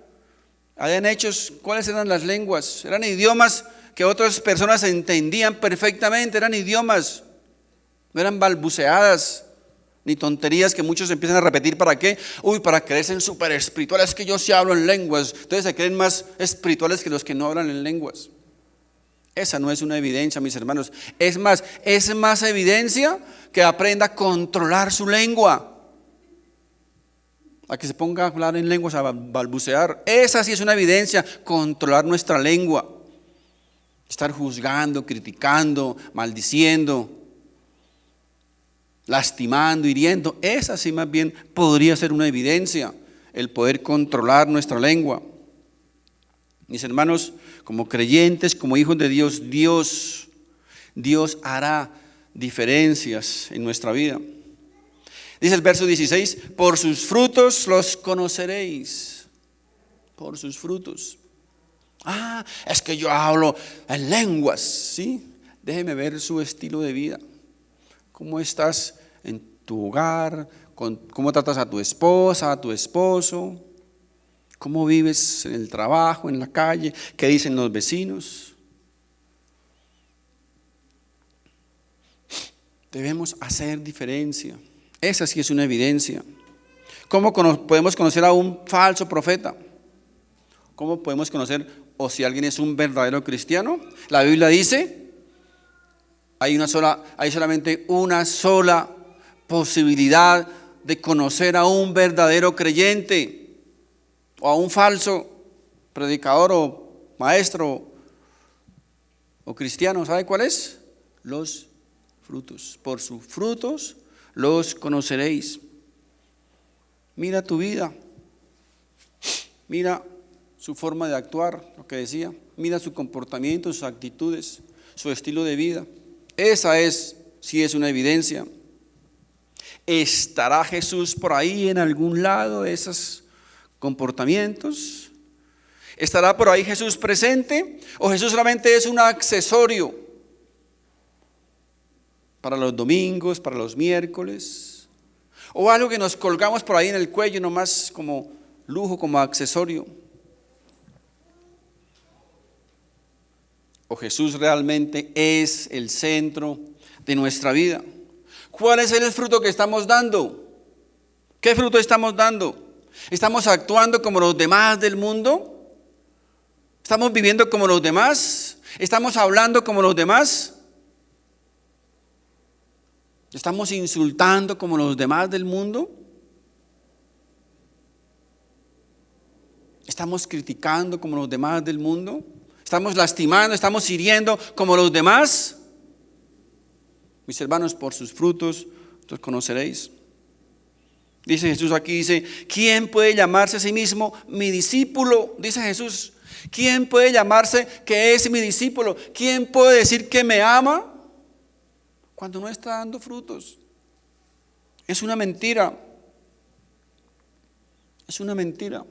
Allá en Hechos, ¿cuáles eran las lenguas? Eran idiomas que otras personas entendían perfectamente, eran idiomas, no eran balbuceadas ni tonterías que muchos empiezan a repetir. ¿Para qué? Para creerse en súper espirituales, que yo sí hablo en lenguas. Entonces se creen más espirituales que los que no hablan en lenguas. Esa no es una evidencia, mis hermanos. Es más evidencia que aprenda a controlar su lengua, a que se ponga a hablar en lenguas, a balbucear. Esa sí es una evidencia, controlar nuestra lengua. Estar juzgando, criticando, maldiciendo, lastimando, hiriendo. Esa sí más bien podría ser una evidencia, el poder controlar nuestra lengua. Mis hermanos, como creyentes, como hijos de Dios, Dios hará diferencias en nuestra vida. Dice el verso 16, por sus frutos los conoceréis. Por sus frutos. Es que yo hablo en lenguas, ¿sí? Déjeme ver su estilo de vida. ¿Cómo estás en tu hogar? ¿Cómo tratas a tu esposa, a tu esposo? ¿Cómo vives en el trabajo, en la calle? ¿Qué dicen los vecinos? Debemos hacer diferencia. Esa sí es una evidencia. ¿Cómo podemos conocer a un falso profeta? ¿Cómo podemos conocer o si alguien es un verdadero cristiano? La Biblia dice, hay solamente una sola posibilidad de conocer a un verdadero creyente o a un falso predicador o maestro o cristiano. ¿Sabe cuál es? Los frutos. Por sus frutos los conoceréis. Mira tu vida, mira su forma de actuar, lo que decía, mira su comportamiento, sus actitudes, su estilo de vida. Esa sí es una evidencia. ¿Estará Jesús por ahí en algún lado de esos comportamientos? ¿Estará por ahí Jesús presente? ¿O Jesús solamente es un accesorio para los domingos, para los miércoles, o algo que nos colgamos por ahí en el cuello nomás como lujo, como accesorio. ¿O Jesús realmente es el centro de nuestra vida? ¿Cuál es el fruto que estamos dando? ¿Qué fruto estamos dando? ¿Estamos actuando como los demás del mundo? ¿Estamos viviendo como los demás? ¿Estamos hablando como los demás? ¿Estamos insultando como los demás del mundo? ¿Estamos criticando como los demás del mundo? ¿Estamos lastimando, estamos hiriendo como los demás? Mis hermanos, por sus frutos los conoceréis. Dice Jesús aquí, dice, ¿quién puede llamarse a sí mismo mi discípulo? Dice Jesús, ¿quién puede llamarse que es mi discípulo? ¿Quién puede decir que me ama cuando no está dando frutos? Es una mentira. Es una mentira.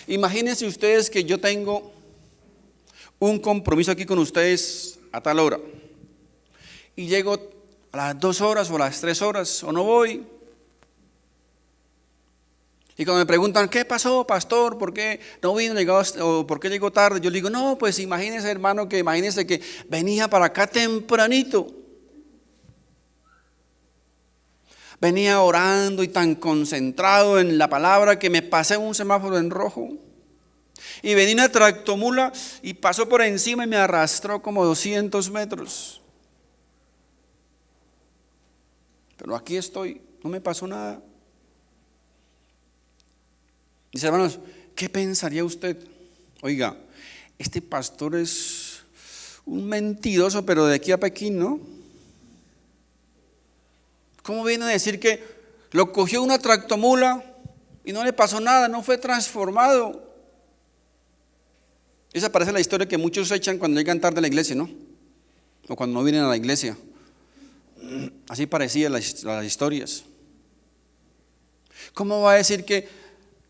Imagínense ustedes que yo tengo un compromiso aquí con ustedes a tal hora y llego a las 2 horas o a las 3 horas o no voy. Y cuando me preguntan, ¿qué pasó, pastor? ¿Por qué no vino o por qué llegó tarde? Yo le digo, no, pues imagínese, hermano, que imagínese que venía para acá tempranito. Venía orando y tan concentrado en la palabra que me pasé un semáforo en rojo. Y venía una tractomula y pasó por encima y me arrastró como 200 metros. Pero aquí estoy, no me pasó nada. Mis hermanos, ¿qué pensaría usted? Oiga, este pastor es un mentiroso, pero de aquí a Pekín, ¿no? ¿Cómo viene a decir que lo cogió una tractomula y no le pasó nada, no fue transformado? Esa parece la historia que muchos echan cuando llegan tarde a la iglesia, ¿no? O cuando no vienen a la iglesia. Así parecían las historias. ¿Cómo va a decir que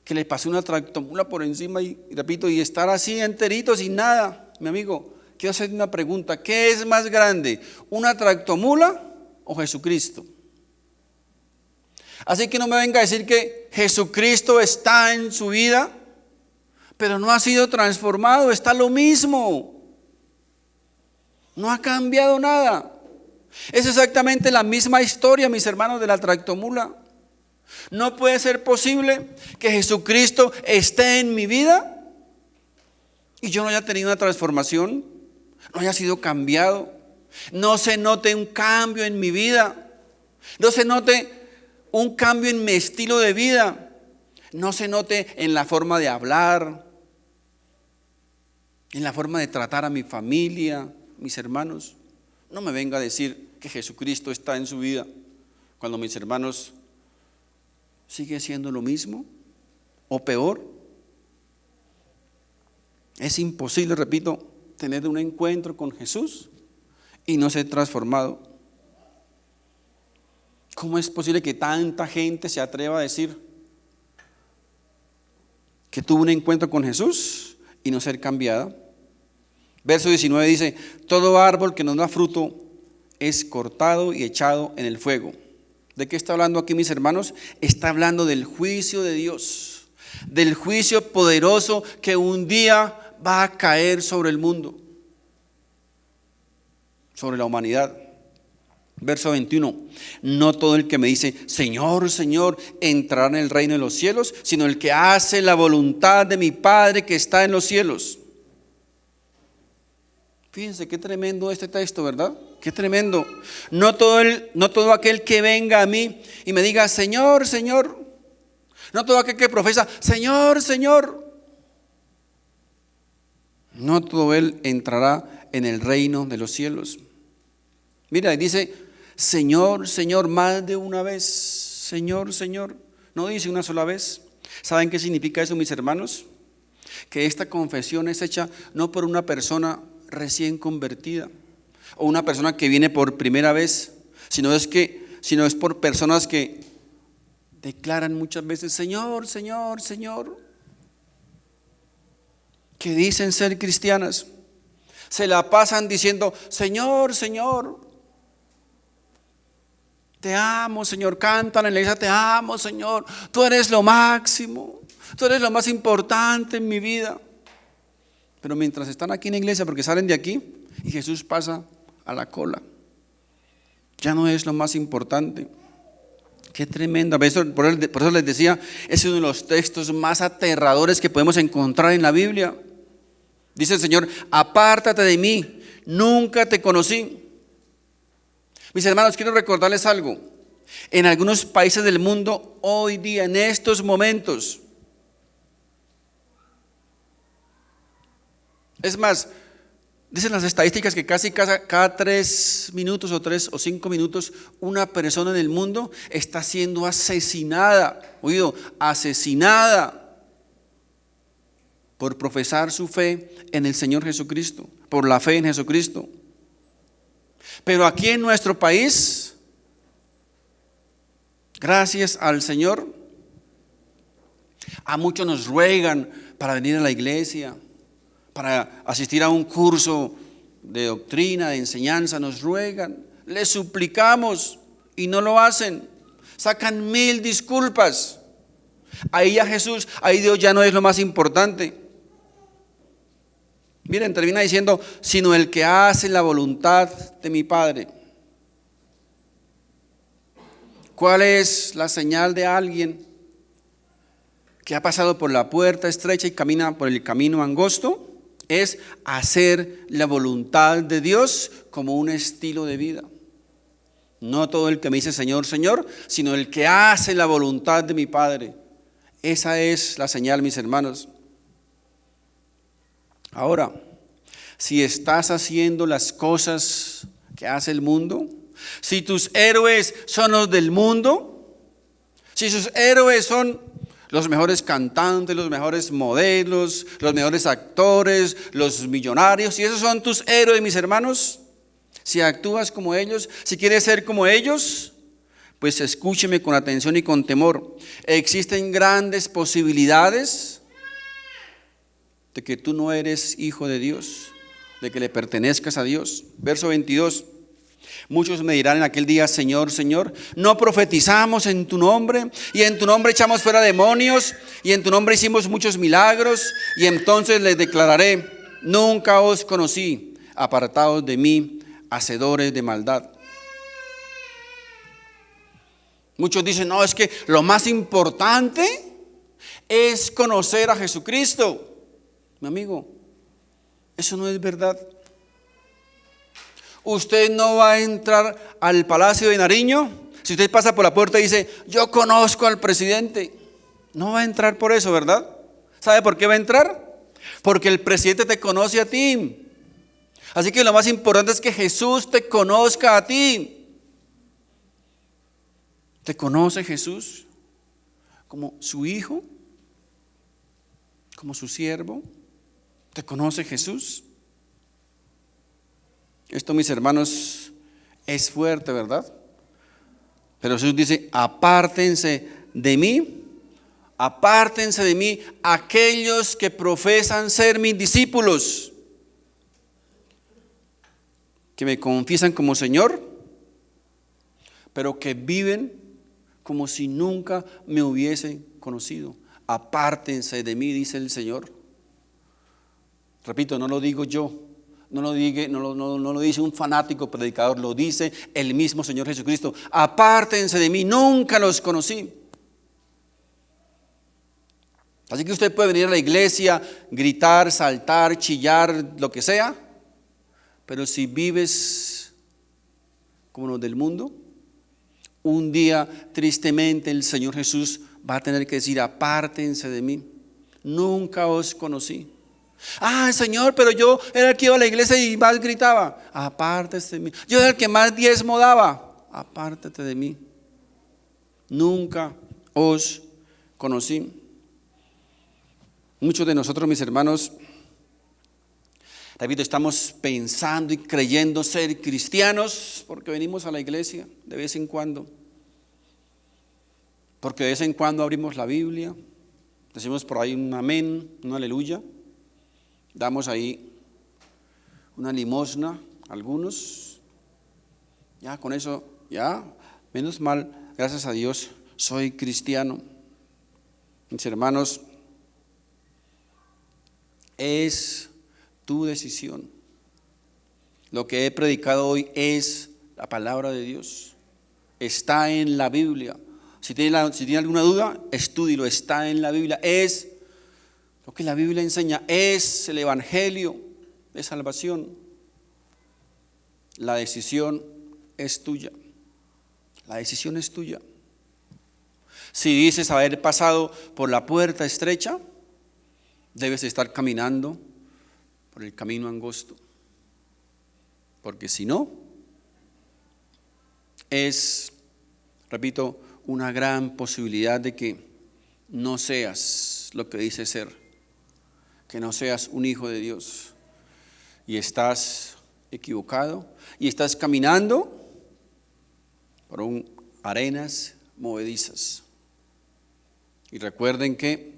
le pasó una tractomula por encima y repito, y estar así enterito sin nada? Mi amigo, quiero hacer una pregunta. ¿Qué es más grande? ¿Una tractomula o Jesucristo? Así que no me venga a decir que Jesucristo está en su vida, pero no ha sido transformado, está lo mismo. No ha cambiado nada. Es exactamente la misma historia, mis hermanos, de la tractomula. No puede ser posible que Jesucristo esté en mi vida y yo no haya tenido una transformación, no haya sido cambiado, no se note un cambio en mi vida, no se note un cambio en mi estilo de vida, no se note en la forma de hablar, en la forma de tratar a mi familia, mis hermanos. No me venga a decir que Jesucristo está en su vida cuando mis hermanos sigue siendo lo mismo o peor. Es imposible, repito, tener un encuentro con Jesús y no ser transformado. ¿Cómo es posible que tanta gente se atreva a decir que tuvo un encuentro con Jesús y no ser cambiada? Verso 19 dice, todo árbol que no da fruto es cortado y echado en el fuego. ¿De qué está hablando aquí, mis hermanos? Está hablando del juicio de Dios, del juicio poderoso que un día va a caer sobre el mundo, sobre la humanidad. Verso 21, no todo el que me dice, Señor, Señor, entrará en el reino de los cielos, sino el que hace la voluntad de mi Padre que está en los cielos. Fíjense qué tremendo este texto, ¿verdad? Qué tremendo. No todo aquel que venga a mí y me diga, Señor, Señor. No todo aquel que profesa, Señor, Señor. No todo él entrará en el reino de los cielos. Mira, dice, Señor, Señor, más de una vez. Señor, Señor. No dice una sola vez. ¿Saben qué significa eso, mis hermanos? Que esta confesión es hecha no por una persona recién convertida o una persona que viene por primera vez, sino es por personas que declaran muchas veces, Señor, Señor, Señor, que dicen ser cristianas, se la pasan diciendo, Señor, Señor. Te amo, Señor. Cantan en la iglesia, te amo, Señor. Tú eres lo máximo. Tú eres lo más importante en mi vida. Pero mientras están aquí en la iglesia, porque salen de aquí y Jesús pasa a la cola, ya no es lo más importante. Qué tremendo. Por eso les decía, es uno de los textos más aterradores que podemos encontrar en la Biblia. Dice el Señor: apártate de mí, nunca te conocí. Mis hermanos, quiero recordarles algo. En algunos países del mundo, hoy día, en estos momentos, es más, dicen las estadísticas que casi cada 3 minutos o 3 o 5 minutos una persona en el mundo está siendo asesinada, asesinada por profesar su fe en el Señor Jesucristo, por la fe en Jesucristo. Pero aquí en nuestro país, gracias al Señor, a muchos nos ruegan para venir a la iglesia, para asistir a un curso de doctrina, de enseñanza. Nos ruegan, les suplicamos y no lo hacen. Sacan 1000 disculpas. Ahí ya Jesús, ahí Dios ya no es lo más importante. Miren, termina diciendo: sino el que hace la voluntad de mi Padre. ¿Cuál es la señal de alguien que ha pasado por la puerta estrecha y camina por el camino angosto? Es hacer la voluntad de Dios como un estilo de vida. No todo el que me dice Señor, Señor, sino el que hace la voluntad de mi Padre. Esa es la señal, mis hermanos. Ahora, si estás haciendo las cosas que hace el mundo, si tus héroes son los del mundo, si sus héroes son los mejores cantantes, los mejores modelos, los mejores actores, los millonarios, si esos son tus héroes, mis hermanos, si actúas como ellos, si quieres ser como ellos, pues escúcheme con atención y con temor. Existen grandes posibilidades de que tú no eres hijo de Dios, de que le pertenezcas a Dios. Verso 22. Muchos me dirán en aquel día: Señor, Señor, ¿no profetizamos en tu nombre? Y en tu nombre echamos fuera demonios, y en tu nombre hicimos muchos milagros. Y entonces les declararé: nunca os conocí, apartados de mí, hacedores de maldad. Muchos dicen: no, es que lo más importante es conocer a Jesucristo. Mi amigo, eso no es verdad. Usted no va a entrar al Palacio de Nariño si usted pasa por la puerta y dice: yo conozco al presidente. No va a entrar por eso, ¿verdad? ¿Sabe por qué va a entrar? Porque el presidente te conoce a ti. Así que lo más importante es que Jesús te conozca a ti. ¿Te conoce Jesús como su hijo? ¿Como su siervo? ¿Te conoce Jesús? Esto, mis hermanos, es fuerte, ¿verdad? Pero Jesús dice: apártense de mí aquellos que profesan ser mis discípulos, que me confiesan como Señor, pero que viven como si nunca me hubiesen conocido. Apártense de mí, dice el Señor. Repito, no lo digo yo. No lo dice un fanático predicador, lo dice el mismo Señor Jesucristo. Apártense de mí, nunca los conocí. Así que usted puede venir a la iglesia, gritar, saltar, chillar, lo que sea, pero si vives como los del mundo, un día tristemente el Señor Jesús va a tener que decir: apártense de mí, nunca os conocí. Señor, pero yo era el que iba a la iglesia y más gritaba. Apártese de mí. Yo era el que más diezmo daba. Apártate de mí, nunca os conocí. Muchos de nosotros, mis hermanos, repito, estamos pensando y creyendo ser cristianos porque venimos a la iglesia de vez en cuando, porque de vez en cuando abrimos la Biblia, decimos por ahí un amén, un aleluya. Damos ahí una limosna, algunos, ya con eso, ya Menos mal, gracias a Dios, soy cristiano. Mis hermanos, es tu decisión. Lo que he predicado hoy es la palabra de Dios. Está en la Biblia. Si tiene alguna duda, estúdielo. Está en la Biblia. Es lo que la Biblia enseña. Es el evangelio de salvación. La decisión es tuya. La decisión es tuya. Si dices haber pasado por la puerta estrecha, debes estar caminando por el camino angosto. Porque si no, es, repito, una gran posibilidad de que no seas lo que dices ser, que no seas un hijo de Dios. Y estás equivocado y estás caminando por arenas movedizas. Y recuerden que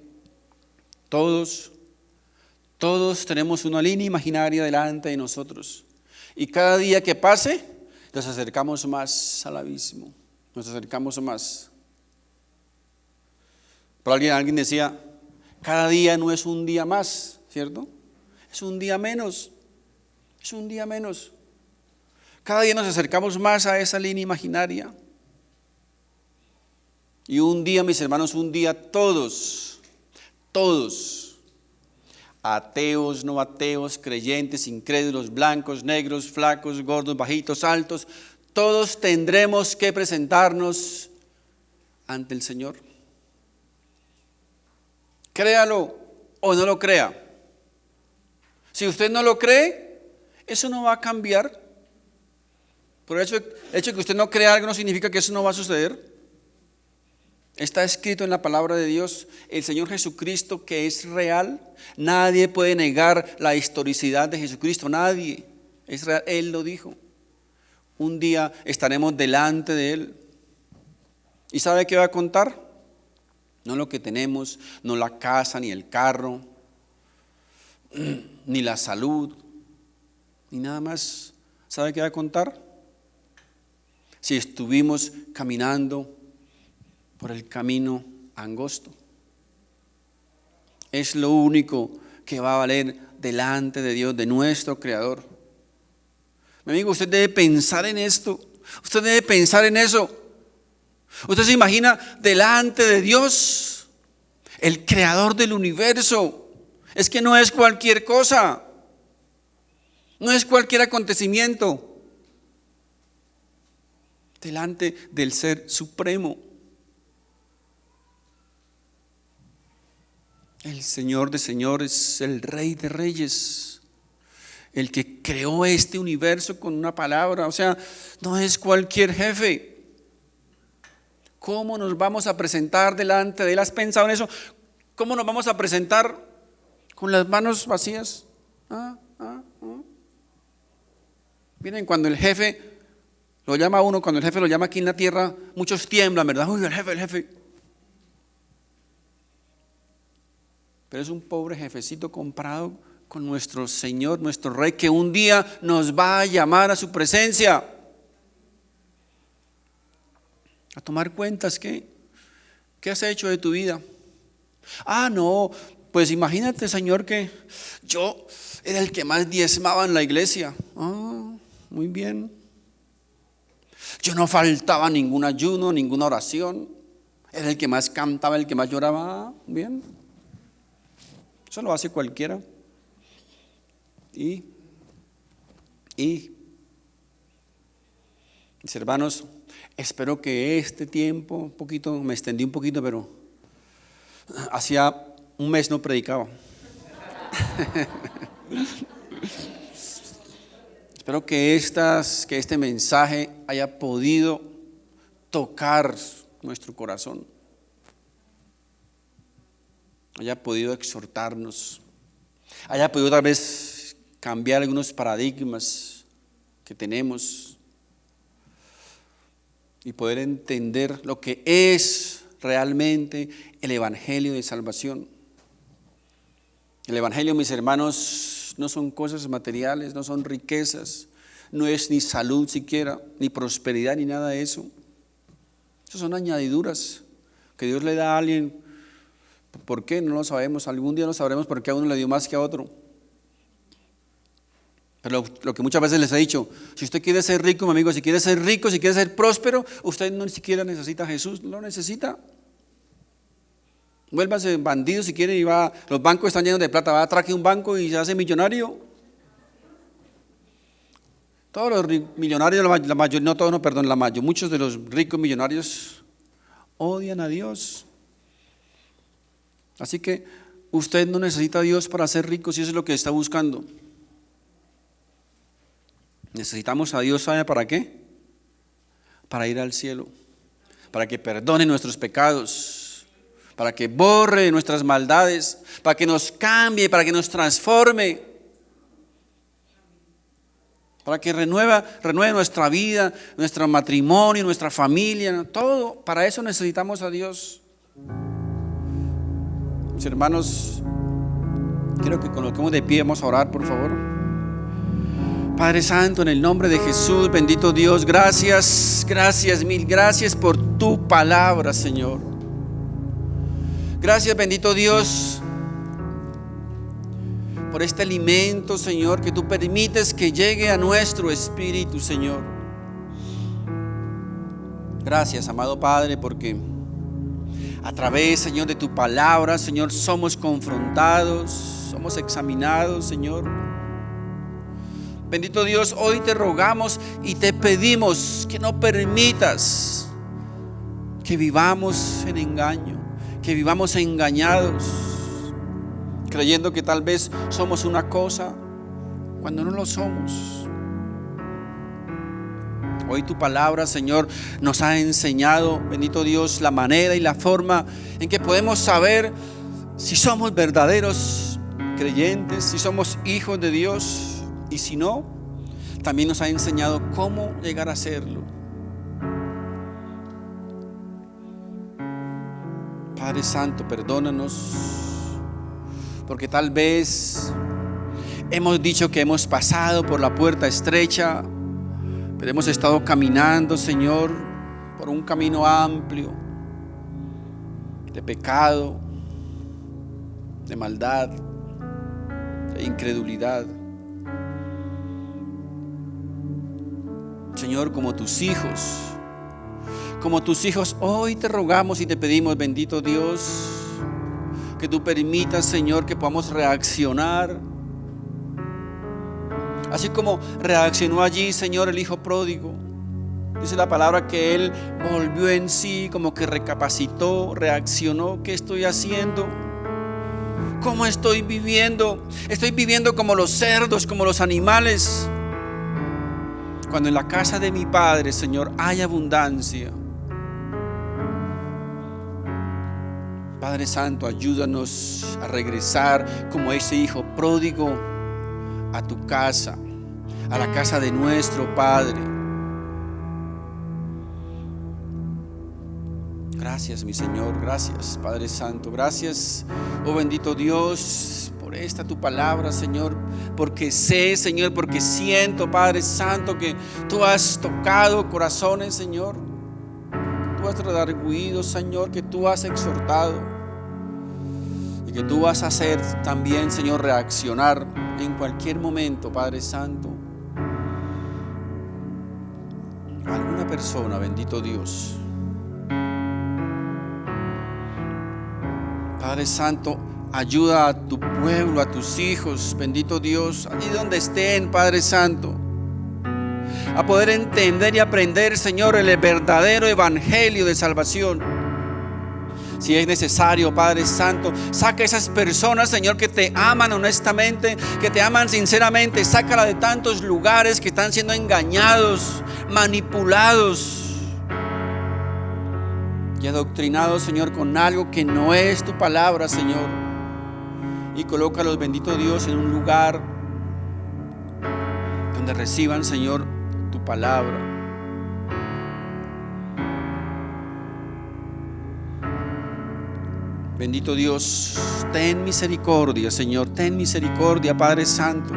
todos tenemos una línea imaginaria delante de nosotros. Y cada día que pase, nos acercamos más al abismo. Nos acercamos más. Pero alguien decía, cada día no es un día más, ¿cierto? Es un día menos. Es un día menos. Cada día nos acercamos más a esa línea imaginaria. Y un día, mis hermanos, un día todos, ateos, no ateos, creyentes, incrédulos, blancos, negros, flacos, gordos, bajitos, altos, todos tendremos que presentarnos ante el Señor. Créalo o no lo crea. Si usted no lo cree, eso no va a cambiar. Por el hecho de que usted no crea algo no significa que eso no va a suceder. Está escrito en la palabra de Dios, el Señor Jesucristo, que es real. Nadie puede negar la historicidad de Jesucristo, nadie. Es real, Él lo dijo. Un día estaremos delante de Él. ¿Y sabe qué va a contar? No lo que tenemos, no la casa, ni el carro, ni la salud, ni nada más. ¿Sabe qué va a contar? Si estuvimos caminando por el camino angosto. Es lo único que va a valer delante de Dios, de nuestro Creador. Mi amigo, usted debe pensar en esto. Usted debe pensar en eso. Usted se imagina delante de Dios, el Creador del universo. Es que no es cualquier cosa. No es cualquier acontecimiento. Delante del Ser Supremo. El Señor de señores, el Rey de reyes, el que creó este universo con una palabra. O sea, no es cualquier jefe. ¿Cómo nos vamos a presentar delante de Él? ¿Has pensado en eso? ¿Cómo nos vamos a presentar? ¿Con las manos vacías? Miren, cuando el jefe lo llama a uno, cuando el jefe lo llama aquí en la tierra, muchos tiemblan, ¿verdad? Uy, el jefe. Pero es un pobre jefecito comprado con nuestro Señor, nuestro Rey, que un día nos va a llamar a su presencia. A tomar cuentas, ¿qué has hecho de tu vida? No, pues imagínate, Señor, que yo era el que más diezmaba en la iglesia. Muy bien. Yo no faltaba ningún ayuno, ninguna oración. Era el que más cantaba, el que más lloraba. Bien. Eso lo hace cualquiera. Y mis hermanos, espero que este tiempo, me extendí un poquito, pero hacía un mes no predicaba. Espero que este mensaje haya podido tocar nuestro corazón, haya podido exhortarnos, haya podido tal vez cambiar algunos paradigmas que tenemos y poder entender lo que es realmente el Evangelio de salvación. El Evangelio, mis hermanos, no son cosas materiales, no son riquezas, no es ni salud siquiera, ni prosperidad, ni nada de eso. Estas son añadiduras que Dios le da a alguien. ¿Por qué? No lo sabemos. Algún día lo sabremos por qué a uno le dio más que a otro. Pero lo que muchas veces les he dicho, si usted quiere ser rico, mi amigo, si quiere ser rico, si quiere ser próspero, usted no ni siquiera necesita a Jesús, no lo necesita. Vuélvase bandido si quiere y va, los bancos están llenos de plata, va, atraque un banco y se hace millonario. Todos los millonarios, la mayoría, no todos, no, perdón, la mayoría, muchos de los ricos millonarios odian a Dios. Así que usted no necesita a Dios para ser rico si eso es lo que está buscando. Necesitamos a Dios, ¿sabe para qué? Para ir al cielo, para que perdone nuestros pecados, para que borre nuestras maldades, para que nos cambie, para que nos transforme, para que renueve nuestra vida, nuestro matrimonio, nuestra familia, todo. Para eso necesitamos a Dios. Mis hermanos, quiero que coloquemos de pie, vamos a orar, por favor. Padre Santo, en el nombre de Jesús, bendito Dios, gracias, mil gracias por tu palabra, Señor. Gracias, bendito Dios, por este alimento, Señor, que tú permites que llegue a nuestro espíritu, Señor. Gracias, amado Padre, porque a través, Señor, de tu palabra, Señor, somos confrontados, somos examinados, Señor. Bendito Dios, hoy te rogamos y te pedimos que no permitas que vivamos en engaño, que vivamos engañados, creyendo que tal vez somos una cosa cuando no lo somos. Hoy tu palabra, Señor, nos ha enseñado, bendito Dios, la manera y la forma en que podemos saber si somos verdaderos creyentes, si somos hijos de Dios. Y si no, también nos ha enseñado cómo llegar a serlo. Padre Santo, perdónanos, porque tal vez hemos dicho que hemos pasado por la puerta estrecha, pero hemos estado caminando, Señor, por un camino amplio de pecado, de maldad, de incredulidad. Señor, como tus hijos, hoy te rogamos y te pedimos, bendito Dios, que tú permitas, Señor, que podamos reaccionar, así como reaccionó allí, Señor, el hijo pródigo. Dice la palabra que él volvió en sí, como que recapacitó, reaccionó. ¿Qué estoy haciendo? ¿Cómo estoy viviendo? Estoy viviendo como los cerdos, como los animales, cuando en la casa de mi Padre, Señor, hay abundancia. Padre Santo, ayúdanos a regresar como ese hijo pródigo a tu casa, a la casa de nuestro Padre. Gracias, mi Señor, gracias, Padre Santo, gracias, oh bendito Dios, por esta tu palabra, Señor, porque sé, Señor, porque siento, Padre Santo, que tú has tocado corazones, Señor, tú has redarguido, Señor, que tú has exhortado y que tú vas a hacer también, Señor, reaccionar en cualquier momento, Padre Santo, a alguna persona, bendito Dios. Padre Santo, ayuda a tu pueblo, a tus hijos, bendito Dios, allí donde estén, Padre Santo, a poder entender y aprender, Señor, el verdadero evangelio de salvación. Si es necesario, Padre Santo, saca a esas personas, Señor, que te aman honestamente, que te aman sinceramente, sácala de tantos lugares que están siendo engañados, manipulados y adoctrinados, Señor, con algo que no es tu palabra, Señor. Y colócalos, bendito Dios, en un lugar donde reciban, Señor, tu palabra. Bendito Dios, ten misericordia, Señor, ten misericordia, Padre Santo,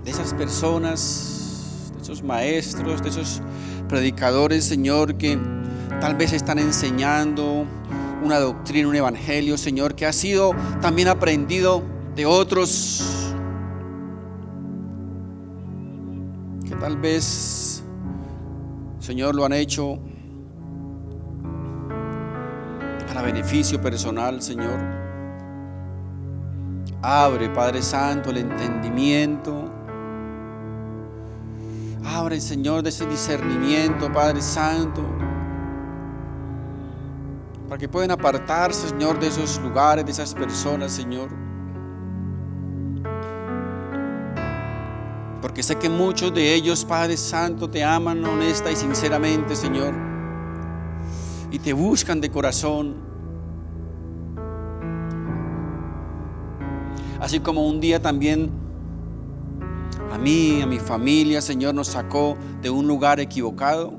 de esas personas, de esos maestros, de esos predicadores, Señor, que tal vez están enseñando una doctrina, un evangelio, Señor, que ha sido también aprendido de otros, que tal vez, Señor, lo han hecho para beneficio personal, Señor. Abre, Padre Santo, el entendimiento. Abre, Señor, de ese discernimiento, Padre Santo, para que puedan apartarse, Señor, de esos lugares, de esas personas, Señor. Porque sé que muchos de ellos, Padre Santo, te aman honesta y sinceramente, Señor, y te buscan de corazón. Así como un día también a mí, a mi familia, Señor, nos sacó de un lugar equivocado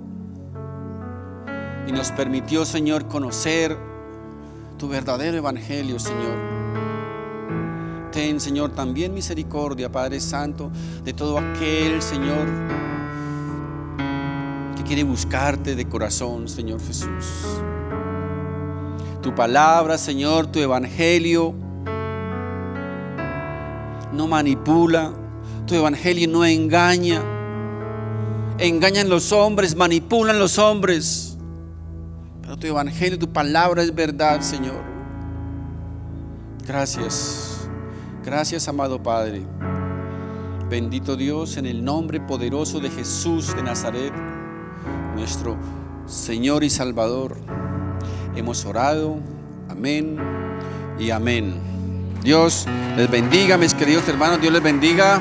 y nos permitió, Señor, conocer tu verdadero evangelio, Señor. Ten, Señor, también misericordia, Padre Santo, de todo aquel, Señor, que quiere buscarte de corazón, Señor Jesús. Tu palabra, Señor, tu evangelio no manipula, tu evangelio no engaña. Engañan los hombres, manipulan los hombres, pero tu evangelio, tu palabra es verdad, Señor. Gracias, gracias, amado Padre. Bendito Dios, en el nombre poderoso de Jesús de Nazaret, nuestro Señor y Salvador, hemos orado. Amén y amén. Dios les bendiga, mis queridos hermanos. Dios les bendiga.